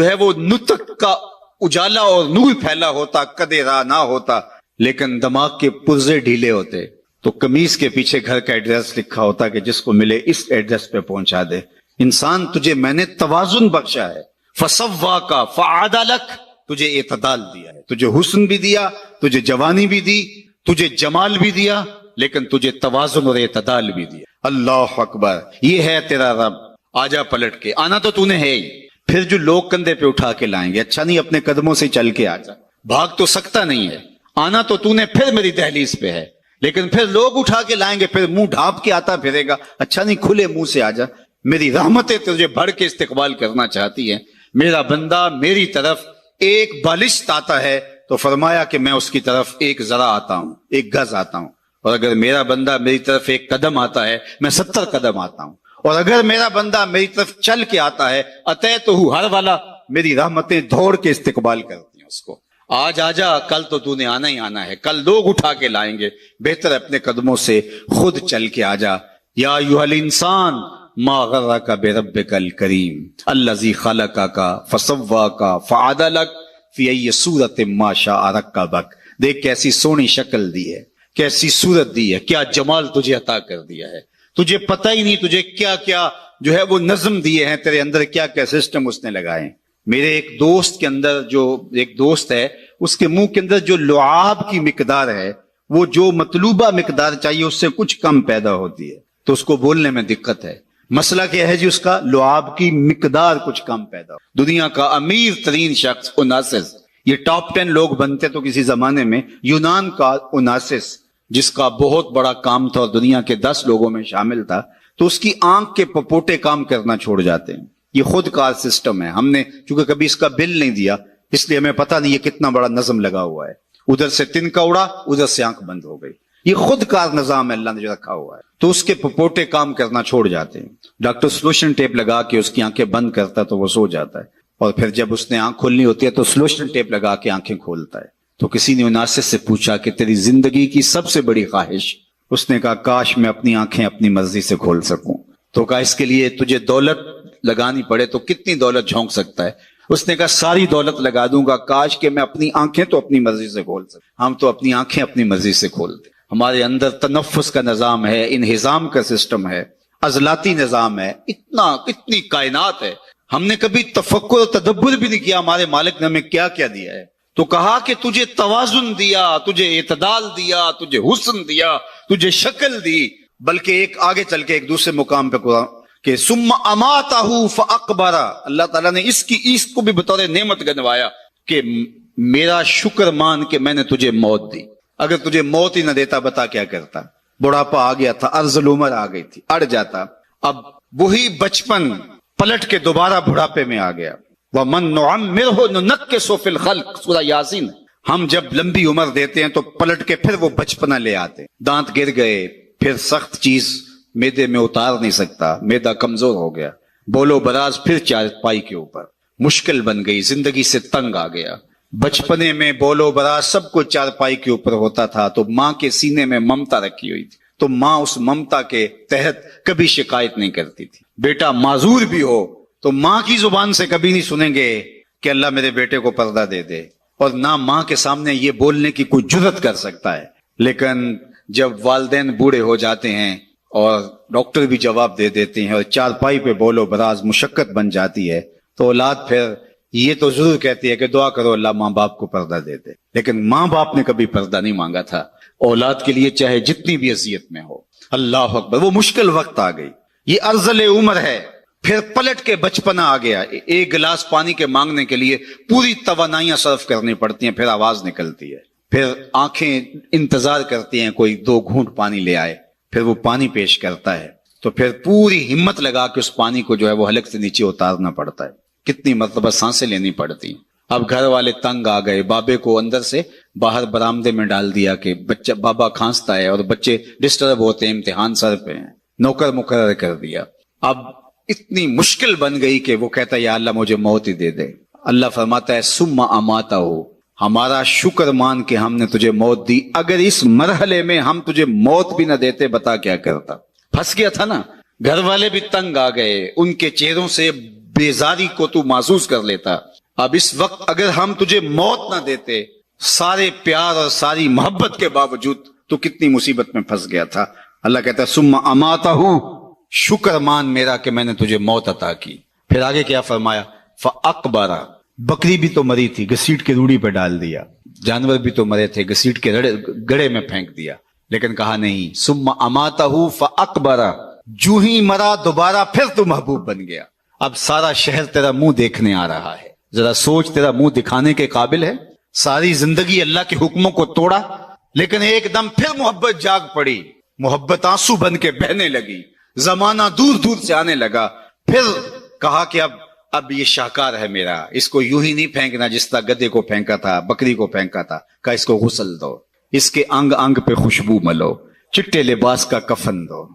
ہے وہ نطق کا اجالا اور نور پھیلا ہوتا، قد را نہ ہوتا، لیکن دماغ کے پرزے ڈھیلے ہوتے تو قمیص کے پیچھے گھر کا ایڈریس لکھا ہوتا کہ جس کو ملے اس ایڈریس پہ پہنچا دے۔ انسان تجھے میں نے توازن بخشا ہے، فسواک فعدلک، تجھے اعتدال دیا ہے، تجھے حسن بھی دیا، تجھے جوانی بھی دی، تجھے جمال بھی دیا، لیکن تجھے توازن اور اعتدال بھی دیا۔ اللہ اکبر، یہ ہے تیرا رب۔ آجا پلٹ کے، آنا تو نے ہے ہی، پھر جو لوگ کندھے پہ اٹھا کے لائیں گے، اچھا نہیں اپنے قدموں سے چل کے آجا، بھاگ تو سکتا نہیں ہے، آنا تو نے پھر میری دہلیز پہ ہے، لیکن پھر لوگ اٹھا کے لائیں گے، پھر منہ ڈھانپ کے آتا پھرے گا، اچھا نہیں کھلے منہ سے آجا، میری رحمتیں تجھے بڑھ کے استقبال کرنا چاہتی ہیں۔ میرا بندہ میری طرف ایک بالشت آتا ہے تو فرمایا کہ میں اس کی طرف ایک ذرا آتا ہوں، ایک گز آتا ہوں، اور اگر میرا بندہ میری طرف ایک قدم آتا ہے میں 70 قدم آتا ہوں، اور اگر میرا بندہ میری طرف چل کے آتا ہے اتیتہ ہر والا، میری رحمتیں دوڑ کے استقبال کرتی ہیں اس کو۔ آج آجا، کل تو نے آنا ہی آنا ہے، کل لوگ اٹھا کے لائیں گے، بہتر اپنے قدموں سے خود چل کے آجا۔ یا ایھا الانسان ما غرک بربک الکریم الذی خلقک فسواک فعدلک فی ای صورت ما شاء رکبک۔ دیکھ کیسی سونی شکل دی ہے، کیسی صورت دی ہے، کیا جمال تجھے عطا کر دیا ہے، تجھے پتہ ہی نہیں تجھے کیا کیا جو ہے وہ نظم دیے ہیں، تیرے اندر کیا کیا سسٹم اس نے لگائے ہیں۔ میرے ایک دوست کے اندر، جو ایک دوست ہے، اس کے منہ کے اندر جو لعاب کی مقدار ہے، وہ جو مطلوبہ مقدار چاہیے اس سے کچھ کم پیدا ہوتی ہے، تو اس کو بولنے میں دقت ہے۔ مسئلہ کیا ہے جی؟ اس کا لعاب کی مقدار کچھ کم پیدا ہو۔ دنیا کا امیر ترین شخص اوناسس، یہ ٹاپ 10 لوگ بنتے تو کسی زمانے میں، یونان کا اوناسس، جس کا بہت بڑا کام تھا اور دنیا کے 10 لوگوں میں شامل تھا، تو اس کی آنکھ کے پپوٹے کام کرنا چھوڑ جاتے ہیں۔ یہ خود کار سسٹم ہے، ہم نے چونکہ کبھی اس کا بل نہیں دیا اس لیے ہمیں پتہ نہیں یہ کتنا بڑا نظم لگا ہوا ہے، ادھر سے تنکا اڑا، ادھر سے آنکھ بند ہو گئی۔ یہ خود کار نظام ہے، اللہ نے جو رکھا ہوا ہے، تو اس کے پپوٹے کام کرنا چھوڑ جاتے ہیں۔ ڈاکٹر سلوشن ٹیپ لگا کے اس کی آنکھیں بند کرتا ہے تو وہ سو جاتا ہے، اور پھر جب اس نے آنکھ کھولنی ہوتی ہے تو سلوشن ٹیپ لگا کے آنکھیں کھولتا ہے۔ تو کسی نے اوناسس سے پوچھا کہ تیری زندگی کی سب سے بڑی خواہش؟ اس نے کہا کاش میں اپنی آنکھیں اپنی مرضی سے کھول سکوں۔ تو کہا اس کے لیے تجھے دولت لگانی پڑے تو کتنی دولت جھونک سکتا ہے؟ اس نے کہا ساری دولت لگا دوں گا، کاش کہ میں اپنی آنکھیں تو اپنی مرضی سے کھول سکوں۔ ہم تو اپنی آنکھیں اپنی مرضی سے کھولتے، ہمارے اندر تنفس کا نظام ہے، انہضام کا سسٹم ہے، عضلاتی نظام ہے، اتنی کائنات ہے، ہم نے کبھی تفکر و تدبر بھی نہیں کیا ہمارے مالک نے ہمیں کیا کیا دیا ہے۔ تو کہا کہ تجھے توازن دیا، تجھے اعتدال دیا، تجھے حسن دیا، تجھے شکل دی، بلکہ ایک آگے چل کے ایک دوسرے مقام پہ قرآن کہ ثم اماتہ فاقبر، اللہ تعالیٰ نے اس کو بھی بطور نعمت گنوایا کہ میرا شکر مان کہ میں نے تجھے موت دی۔ اگر تجھے موت ہی نہ دیتا بتا کیا کرتا؟ بڑھاپا آ گیا تھا، ارذ العمر آ گئی تھی، اڑ جاتا۔ اب وہی بچپن پلٹ کے دوبارہ بڑھاپے میں آ گیا۔ وَمَن نُعَمِّرْهُ نُنَكِّسُ فِي الْخَلْقِ، سورہ یاسین۔ ہم جب لمبی عمر دیتے ہیں تو پلٹ کے پھر وہ بچپنا لے آتے، دانت گر گئے، پھر سخت چیز میدے میں اتار نہیں سکتا، میدا کمزور ہو گیا، بولو براز پھر چارپائی کے اوپر، مشکل بن گئی، زندگی سے تنگ آ گیا۔ بچپنے میں بولو براز سب کو چارپائی کے اوپر ہوتا تھا تو ماں کے سینے میں ممتا رکھی ہوئی تھی، تو ماں اس ممتا کے تحت کبھی شکایت نہیں کرتی تھی۔ بیٹا معذور بھی ہو تو ماں کی زبان سے کبھی نہیں سنیں گے کہ اللہ میرے بیٹے کو پردہ دے دے، اور نہ ماں کے سامنے یہ بولنے کی کوئی جرت کر سکتا ہے۔ لیکن جب والدین بوڑھے ہو جاتے ہیں اور ڈاکٹر بھی جواب دے دیتے ہیں اور چارپائی پہ بولو براز مشقت بن جاتی ہے، تو اولاد پھر یہ تو ضرور کہتی ہے کہ دعا کرو اللہ ماں باپ کو پردہ دے دے، لیکن ماں باپ نے کبھی پردہ نہیں مانگا تھا اولاد کے لیے، چاہے جتنی بھی اذیت میں ہو۔ اللہ اکبر، وہ مشکل وقت آ گئی، یہ ارذل عمر ہے، پھر پلٹ کے بچپنا آ گیا، ایک گلاس پانی کے مانگنے کے لیے پوری توانائیاں صرف کرنی پڑتی ہیں، پھر آواز نکلتی ہے، پھر آنکھیں انتظار کرتی ہیں کوئی 2 گھونٹ پانی لے آئے، پھر وہ پانی پیش کرتا ہے تو پھر پوری ہمت لگا کے اس پانی کو جو ہے وہ حلق سے نیچے اتارنا پڑتا ہے، کتنی مرتبہ سانسیں لینی پڑتی۔ اب گھر والے تنگ آ گئے، بابے کو اندر سے باہر برآمدے میں ڈال دیا کہ بچہ بابا کھانستا ہے اور بچے ڈسٹرب ہوتے ہیں، امتحان سر پہ ہیں، نوکر مقرر کر دیا۔ اب اتنی مشکل بن گئی کہ وہ کہتا ہے یا اللہ مجھے موت ہی دے دے۔ اللہ فرماتا ہے ثم اماتہ، ہمارا شکر مان کے ہم نے تجھے موت دی، اگر اس مرحلے میں ہم تجھے موت بھی نہ دیتے بتا کیا کرتا۔ پھنس گیا تھا نا، گھر والے بھی تنگ آ گئے، ان کے چہروں سے بیزاری کو تو محسوس کر لیتا۔ اب اس وقت اگر ہم تجھے موت نہ دیتے، سارے پیار اور ساری محبت کے باوجود تو کتنی مصیبت میں پھنس گیا تھا۔ اللہ کہتا ہے ثم اماتہ، شکر مان میرا کہ میں نے تجھے موت عطا کی۔ پھر آگے کیا فرمایا؟ فاقبرہ، بکری بھی تو مری تھی، گھسیٹ کے روڑی پہ ڈال دیا، جانور بھی تو مرے تھے، گھسیٹ کے گڑھے میں پھینک دیا، لیکن کہا نہیں ثم اماتہ فاقبرہ، جو ہی مرا دوبارہ پھر تو محبوب بن گیا۔ اب سارا شہر تیرا منہ دیکھنے آ رہا ہے، ذرا سوچ، تیرا منہ دکھانے کے قابل ہے؟ ساری زندگی اللہ کے حکموں کو توڑا، لیکن ایک دم پھر محبت جاگ پڑی، محبت آنسو بن کے بہنے لگی، زمانہ دور دور سے آنے لگا، پھر کہا کہ اب یہ شاہکار ہے میرا، اس کو یوں ہی نہیں پھینکنا جس طرح گدے کو پھینکا تھا، بکری کو پھینکا تھا، کہا اس کو غسل دو، اس کے انگ انگ پہ خوشبو ملو، چٹے لباس کا کفن دو،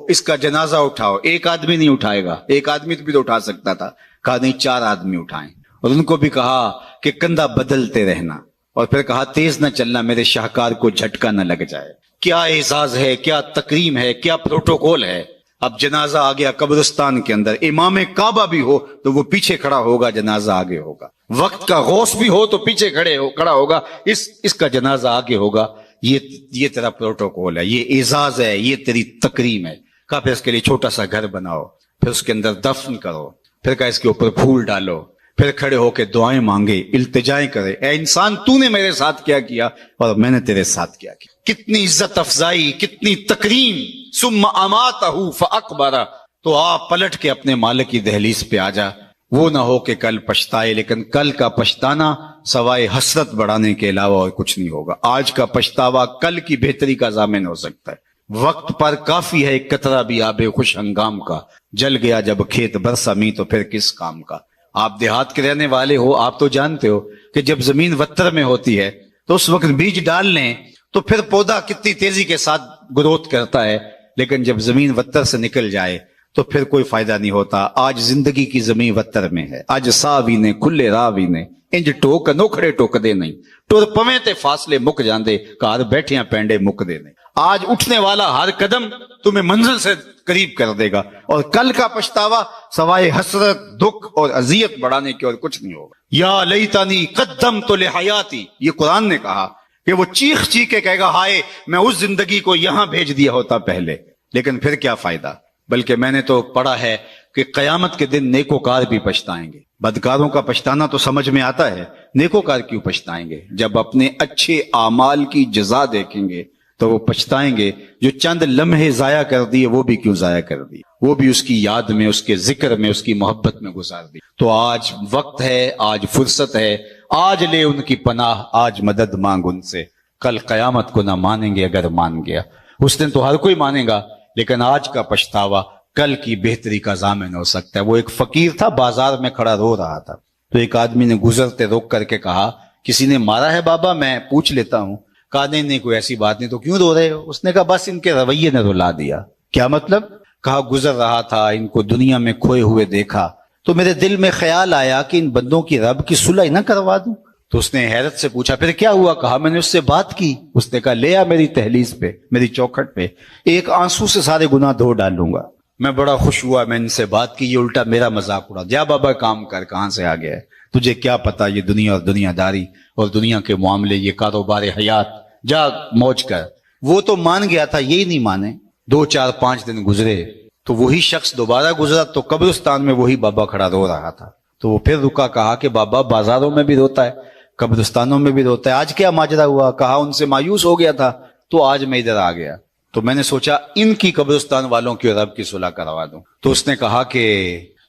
اس کا جنازہ اٹھاؤ۔ ایک آدمی نہیں اٹھائے گا، ایک آدمی بھی تو اٹھا سکتا تھا، کہا نہیں 4 آدمی اٹھائیں، اور ان کو بھی کہا کہ کندھا بدلتے رہنا، اور پھر کہا تیز نہ چلنا میرے شاہکار کو جھٹکا نہ لگ جائے۔ کیا اعزاز ہے، کیا تکریم ہے، کیا پروٹوکول ہے۔ اب جنازہ آ گیا قبرستان کے اندر، امام کعبہ بھی ہو تو وہ پیچھے کھڑا ہوگا، جنازہ آگے ہوگا، وقت کا غوث بھی ہو تو پیچھے کھڑا ہوگا، اس کا جنازہ آگے ہوگا۔ یہ تیرا پروٹوکول ہے، یہ اعزاز ہے، یہ تیری تکریم ہے۔ کہا پھر اس کے لیے چھوٹا سا گھر بناؤ، پھر اس کے اندر دفن کرو، پھر کہا اس کے اوپر پھول ڈالو، پھر کھڑے ہو کے دعائیں مانگے، التجائیں کرے، اے انسان تو نے میرے ساتھ کیا کیا اور میں نے تیرے ساتھ کیا کیا۔ کتنی عزت افزائی، کتنی تکریم۔ ثم اماتہ فاقبرہ، تو آپ پلٹ کے اپنے مالک کی دہلیز پہ آ جا، وہ نہ ہو کہ کل پچھتائے، لیکن کل کا پچھتانا سوائے حسرت بڑھانے کے علاوہ اور کچھ نہیں ہوگا۔ آج کا پچھتاوا کل کی بہتری کا ضامن ہو سکتا ہے۔ وقت پر کافی ہے ایک قطرہ بھی آب خوش ہنگام کا، جل گیا جب کھیت برسا می تو پھر کس کام کا۔ آپ دیہات کے رہنے والے ہو، آپ تو جانتے ہو کہ جب زمین وتر میں ہوتی ہے تو اس وقت بیج ڈال لیں تو پھر پودا کتنی تیزی کے ساتھ گروتھ کرتا ہے، لیکن جب زمین وتر سے نکل جائے تو پھر کوئی فائدہ نہیں ہوتا۔ آج زندگی کی زمین وتر میں ہے، آج ساوی نے کھلے راوی نے انج ٹوک نوکھڑے ٹوک دے نہیں، ٹر پویں تے فاصلے مک جاندے، گھر بیٹھیاں پینڈے مک دے نہیں۔ آج اٹھنے والا ہر قدم تمہیں منزل سے قریب کر دے گا، اور کل کا پچھتاوا سوائے حسرت، دکھ اور اذیت بڑھانے کے اور کچھ نہیں ہوگا۔ یا لیتنی قدمت لحیاتی، یہ قرآن نے کہا کہ وہ چیخ چیخ کے کہے گا ہائے میں اس زندگی کو یہاں بھیج دیا ہوتا پہلے، لیکن پھر کیا فائدہ۔ بلکہ میں نے تو پڑھا ہے کہ قیامت کے دن نیکوکار بھی پچھتائیں گے۔ بدکاروں کا پچھتانا تو سمجھ میں آتا ہے، نیکوکار کیوں پچھتائیں گے؟ جب اپنے اچھے اعمال کی جزا دیکھیں گے تو وہ پچھتائیں گے، جو چند لمحے ضائع کر دیے وہ بھی کیوں ضائع کر دیے، وہ بھی اس کی یاد میں، اس کے ذکر میں، اس کی محبت میں گزار دی۔ تو آج وقت ہے، آج فرصت ہے، آج لے ان کی پناہ، آج مدد مانگ ان سے۔ کل قیامت کو نہ مانیں گے، اگر مان گیا اس دن تو ہر کوئی مانے گا، لیکن آج کا پچھتاوا کل کی بہتری کا ضامن ہو سکتا ہے۔ وہ ایک فقیر تھا، بازار میں کھڑا رو رہا تھا، تو ایک آدمی نے گزرتے روک کر کے کہا کسی نے مارا ہے بابا؟ میں پوچھ لیتا ہوں۔ کہا نہیں کوئی ایسی بات نہیں، تو کیوں رو رہے ہو؟ اس نے کہا بس ان کے رویے نے رلا دیا۔ کیا مطلب؟ کہا گزر رہا تھا، ان کو دنیا میں کھوئے ہوئے دیکھا تو میرے دل میں خیال آیا کہ ان بندوں کی رب کی صلح نہ کروا دوں۔ تو اس نے حیرت سے پوچھا پھر کیا ہوا؟ کہا میں نے اس سے بات کی، اس نے کہا لے آ میری تہلیز پہ، میری چوکھٹ پہ، ایک آنسو سے سارے گناہ دھو ڈالوں گا۔ میں بڑا خوش ہوا، میں ان سے بات کی، یہ الٹا میرا مذاق اڑا۔ جا بابا کام کر، کہاں سے آ گیا ہے تجھے کیا پتا یہ دنیا اور دنیا داری اور دنیا کے معاملے، یہ کاروبار حیات، جا موج کر۔ وہ تو مان گیا تھا، یہی نہیں مانے۔ 2 4 5 دن گزرے تو وہی شخص دوبارہ گزرا تو قبرستان میں وہی بابا کھڑا رو رہا تھا۔ تو وہ پھر رکا, کہا کہ بابا بازاروں میں بھی روتا ہے, قبرستانوں میں بھی روتا ہے, آج کیا ماجرا ہوا؟ کہا ان سے مایوس ہو گیا تھا تو آج میں ادھر آ گیا, تو میں نے سوچا ان کی قبرستان والوں کی اور رب کی صلح کروا دوں. تو اس نے کہا کہ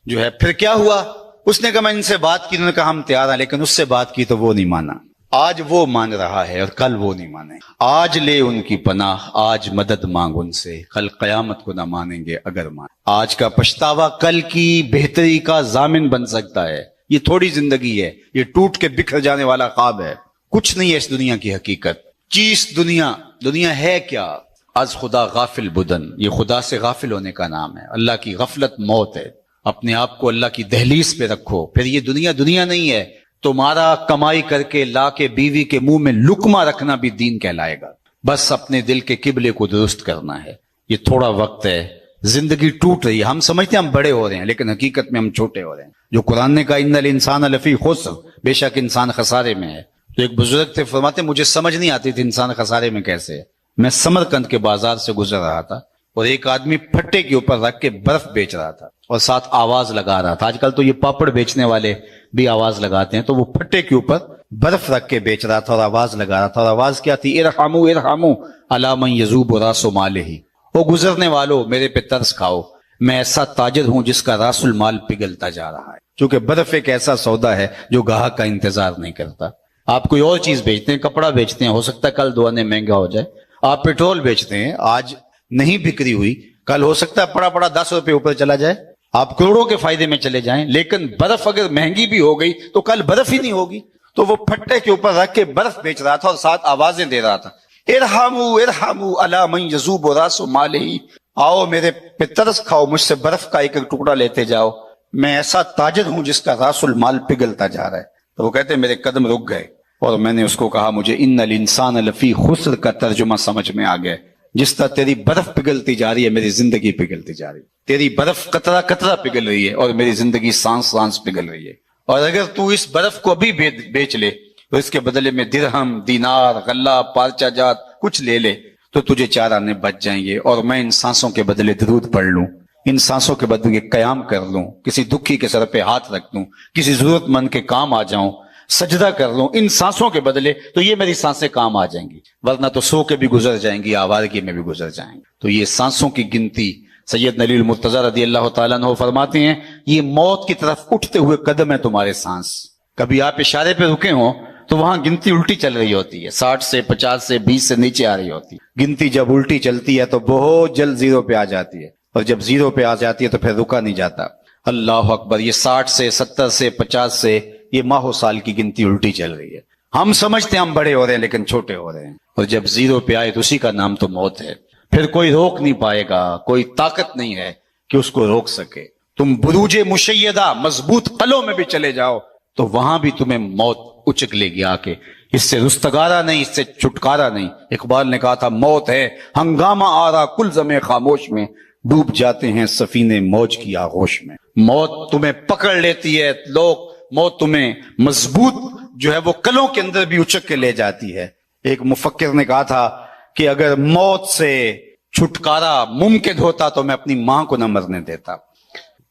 جو ہے پھر کیا ہوا؟ اس نے کہا میں ان سے بات کی, انہوں نے کہا ہم تیار ہیں, لیکن اس سے بات کی تو وہ نہیں مانا. آج وہ مان رہا ہے اور کل وہ نہیں مانے. آج لے ان کی پناہ, آج مدد مانگ ان سے, کل قیامت کو نہ مانیں گے اگر مان. آج کا پچھتاوا کل کی بہتری کا ضامن بن سکتا ہے. یہ تھوڑی زندگی ہے, یہ ٹوٹ کے بکھر جانے والا خواب ہے. کچھ نہیں ہے اس دنیا کی حقیقت. چیز دنیا ہے کیا؟ از خدا غافل بدن, یہ خدا سے غافل ہونے کا نام ہے. اللہ کی غفلت موت ہے. اپنے آپ کو اللہ کی دہلیز پہ رکھو. پھر یہ دنیا نہیں ہے. تمہارا کمائی کر کے لا کے بیوی کے منہ میں لقمہ رکھنا بھی دین کہلائے گا. بس اپنے دل کے قبلے کو درست کرنا ہے. یہ تھوڑا وقت ہے, زندگی ٹوٹ رہی ہے. ہم سمجھتے ہیں ہم بڑے ہو رہے ہیں, لیکن حقیقت میں ہم چھوٹے ہو رہے ہیں. جو قرآن نے کہا ان الانسان لفی خسر, بے شک انسان خسارے میں ہے. تو ایک بزرگ تھے, فرماتے مجھے سمجھ نہیں آتی تھی انسان خسارے میں کیسے ہے. میں سمرقند کے بازار سے گزر رہا تھا اور ایک آدمی پھٹے کے اوپر رکھ کے برف بیچ رہا تھا اور ساتھ آواز لگا رہا تھا. آج کل تو یہ پاپڑ بیچنے والے بھی آواز لگاتے ہیں, تو وہ پھٹے کے اوپر برف رکھ کے بیچ رہا تھا اور آواز لگا رہا تھا. اور آواز کیا تھی؟ ارحمو ارحمو علی من یذوب راس مالہ, او گزرنے والو میرے پہ ترس کھاؤ, میں ایسا تاجر ہوں جس کا راس المال پگھلتا جا رہا ہے. چونکہ برف ایک ایسا سودا ہے جو گاہک کا انتظار نہیں کرتا. آپ کوئی اور چیز بیچتے ہیں, کپڑا بیچتے ہیں, ہو سکتا ہے کل دو آنے مہنگا ہو جائے. آپ پیٹرول بیچتے ہیں, آج نہیں بکری ہوئی, کل ہو سکتا ہے پڑا 10 روپے اوپر چلا جائے, آپ کروڑوں کے فائدے میں چلے جائیں. لیکن برف اگر مہنگی بھی ہو گئی تو کل برف ہی نہیں ہوگی. تو وہ پھٹے کے اوپر رکھ کے برف بیچ رہا تھا اور ساتھ آوازیں دے رہا تھا, ارحمو ارحمو علی من یذوب راس مالہ, آؤ میرے پہ ترس کھاؤ, مجھ سے برف کا ایک ٹکڑا لیتے جاؤ, میں ایسا تاجر ہوں جس کا راس المال پگھلتا جا رہا ہے. تو وہ کہتے ہیں میرے قدم رک گئے اور میں نے اس کو کہا مجھے ان الانسان لفی خسر کا ترجمہ سمجھ میں آ گیا. جس طرح تیری برف پگھلتی جا رہی ہے میری زندگی پگھلتی جا رہی ہے. تیری برف قطرہ قطرہ پگھل رہی ہے اور میری زندگی سانس سانس پگھل رہی ہے. اور اگر تو اس برف کو ابھی بیچ لے تو اس کے بدلے میں درہم, دینار, غلہ, پارچہ جات کچھ لے لے تو تجھے 4 آنے بچ جائیں گے. اور میں ان سانسوں کے بدلے درود پڑھ لوں, ان سانسوں کے بدلے قیام کر لوں, کسی دکھی کے سر پہ ہاتھ رکھ دوں, کسی ضرورت مند کے کام آ جاؤں, سجدہ کر لوں ان سانسوں کے بدلے, تو یہ میری سانسیں کام آ جائیں گی. ورنہ تو سو کے بھی گزر جائیں گی, آوارگی میں بھی گزر جائیں گے. تو یہ سانسوں کی گنتی سید علی المرتضیٰ رضی اللہ تعالیٰ عنہ فرماتے ہیں یہ موت کی طرف اٹھتے ہوئے قدم ہے تمہارے سانس. کبھی آپ اشارے پہ رکے ہوں تو وہاں گنتی الٹی چل رہی ہوتی ہے, 60 سے 50 سے 20 سے نیچے آ رہی ہوتی ہے. گنتی جب الٹی چلتی ہے تو بہت جلد 0 پہ آ جاتی ہے, اور جب 0 پہ آ جاتی ہے تو پھر رکا نہیں جاتا. اللہ اکبر, یہ 60 سے 70 سے 50 سے یہ ماہ و سال کی گنتی الٹی چل رہی ہے. ہم سمجھتے ہیں ہم بڑے ہو رہے ہیں لیکن چھوٹے ہو رہے ہیں. اور جب 0 پہ آئے تو اسی کا نام تو موت ہے. پھر کوئی روک نہیں پائے گا, کوئی طاقت نہیں ہے کہ اس کو روک سکے. تم بروج مشیدہ مضبوط قلعوں میں بھی چلے جاؤ تو وہاں بھی تمہیں موت اچک لے گی آ کے. اس سے رستگارا نہیں, اس سے چھٹکارا نہیں. اقبال نے کہا تھا موت ہے ہنگامہ آرا کل زمے خاموش میں, ڈوب جاتے ہیں سفینے موج کی آغوش میں. موت تمہیں پکڑ لیتی ہے, موت تمہیں مضبوط جو ہے وہ قلعوں کے اندر بھی اچک کے لے جاتی ہے. ایک مفکر نے کہا تھا کہ اگر موت سے چھٹکارا ممکن ہوتا تو میں اپنی ماں کو نہ مرنے دیتا.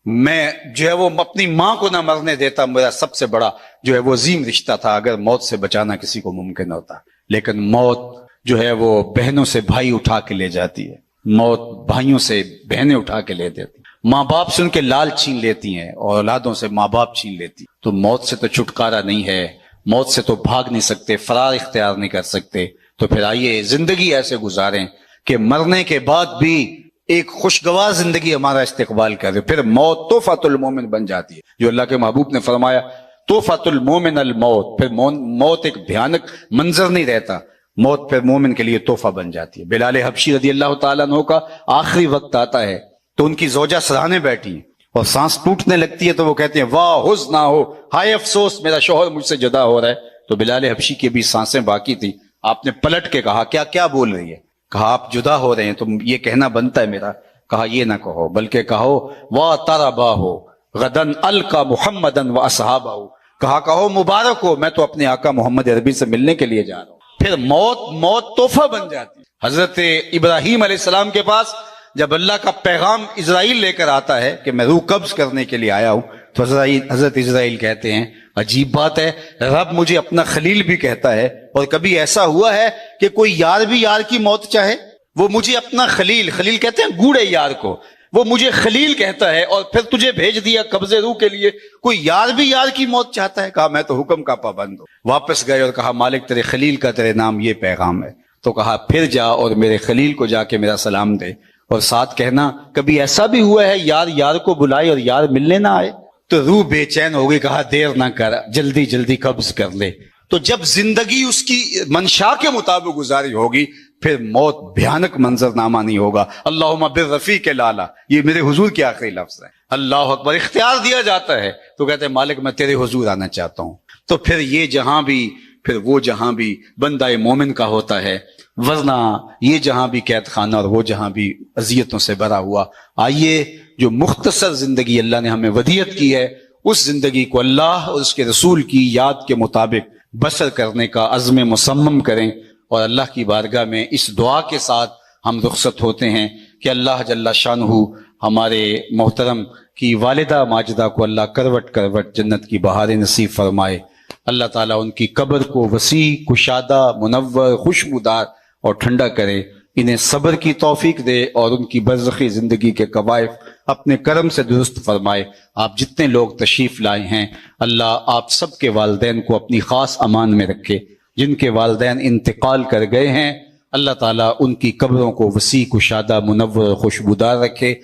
میں جو ہے وہ اپنی ماں کو نہ مرنے دیتا, میرا سب سے بڑا جو ہے وہ عظیم رشتہ تھا اگر موت سے بچانا کسی کو ممکن ہوتا. لیکن موت جو ہے وہ بہنوں سے بھائی اٹھا کے لے جاتی ہے, موت بھائیوں سے بہنیں اٹھا کے لے دیتی, ماں باپ سے ان کے لال چھین لیتی ہیں اور اولادوں سے ماں باپ چھین لیتی. تو موت سے تو چھٹکارا نہیں ہے, موت سے تو بھاگ نہیں سکتے, فرار اختیار نہیں کر سکتے. تو پھر آئیے زندگی ایسے گزاریں کہ مرنے کے بعد بھی ایک خوشگوار زندگی ہمارا استقبال کرے. پھر موت تحفۃ المومن بن جاتی ہے, جو اللہ کے محبوب نے فرمایا تحفۃ المومن الموت. پھر موت ایک بھیانک منظر نہیں رہتا, موت پھر مومن کے لیے تحفہ بن جاتی ہے. بلال حبشی رضی اللہ تعالیٰ عنہ کا آخری وقت آتا ہے تو ان کی زوجہ سراہنے بیٹھی ہیں اور سانس ٹوٹنے لگتی ہے تو وہ کہتے ہیں واہ حزن نہ ہو, ہائے افسوس میرا شوہر مجھ سے جدا ہو رہا ہے. تو بلال حبشی کی بھی سانسیں باقی تھی. آپ نے پلٹ کے کہا کیا بول رہی ہے؟ کہا آپ جدا ہو رہے ہیں تو یہ کہنا بنتا ہے میرا. کہا یہ نہ کہو بلکہ کہو وا تربا ہو غدن القا محمدن و اصحابہ. کہو مبارک ہو, میں تو اپنے آقا محمد عربی سے ملنے کے لیے جا رہا ہوں. پھر موت تحفہ بن جاتی ہے. حضرت ابراہیم علیہ السلام کے پاس جب اللہ کا پیغام اسرائیل لے کر آتا ہے کہ میں روح قبض کرنے کے لیے آیا ہوں, تو حضرت اسرائیل کہتے ہیں عجیب بات ہے، رب مجھے اپنا خلیل بھی کہتا ہے، اور کبھی ایسا ہوا ہے کہ کوئی یار بھی یار کی موت چاہے؟ وہ مجھے اپنا خلیل کہتے ہیں گوڑے یار کو، وہ مجھے خلیل کہتا ہے اور پھر تجھے بھیج دیا قبضے روح کے لیے، کوئی یار بھی یار کی موت چاہتا ہے؟ کہا میں تو حکم کا پابند ہوں۔ واپس گئے اور کہا مالک تیرے خلیل کا تیرے نام یہ پیغام ہے۔ تو کہا پھر جا اور میرے خلیل کو جا کے میرا سلام دے، اور ساتھ کہنا کبھی ایسا بھی ہوا ہے یار یار کو بلائے اور یار ملنے نہ آئے؟ تو روح بے چین ہو گئی، کہا دیر نہ کر، جلدی جلدی قبض کر لے۔ تو جب زندگی اس کی منشا کے مطابق گزاری ہوگی پھر موت بھیانک منظر نامہ نہیں ہوگا۔ اللہم بالرفیق الاعلی، یہ میرے حضور کے آخری لفظ ہے۔ اللہ اکبر، اختیار دیا جاتا ہے تو کہتے ہیں مالک میں تیرے حضور آنا چاہتا ہوں۔ تو پھر یہ جہاں بھی پھر وہ جہاں بھی بندہ مومن کا ہوتا ہے، ورنہ یہ جہاں بھی قید خانہ اور وہ جہاں بھی اذیتوں سے بھرا ہوا۔ آئیے جو مختصر زندگی اللہ نے ہمیں ودیعت کی ہے، اس زندگی کو اللہ اور اس کے رسول کی یاد کے مطابق بسر کرنے کا عزم مصمم کریں، اور اللہ کی بارگاہ میں اس دعا کے ساتھ ہم رخصت ہوتے ہیں کہ اللہ جل شانہ ہمارے محترم کی والدہ ماجدہ کو اللہ کروٹ کروٹ جنت کی بہاریں نصیب فرمائے، اللہ تعالیٰ ان کی قبر کو وسیع، کشادہ، منور، خوشبودار اور ٹھنڈا کرے، انہیں صبر کی توفیق دے اور ان کی برزخی زندگی کے قوائف اپنے کرم سے درست فرمائے۔ آپ جتنے لوگ تشریف لائے ہیں اللہ آپ سب کے والدین کو اپنی خاص امان میں رکھے، جن کے والدین انتقال کر گئے ہیں اللہ تعالیٰ ان کی قبروں کو وسیع، کشادہ، منور، خوشبودار رکھے۔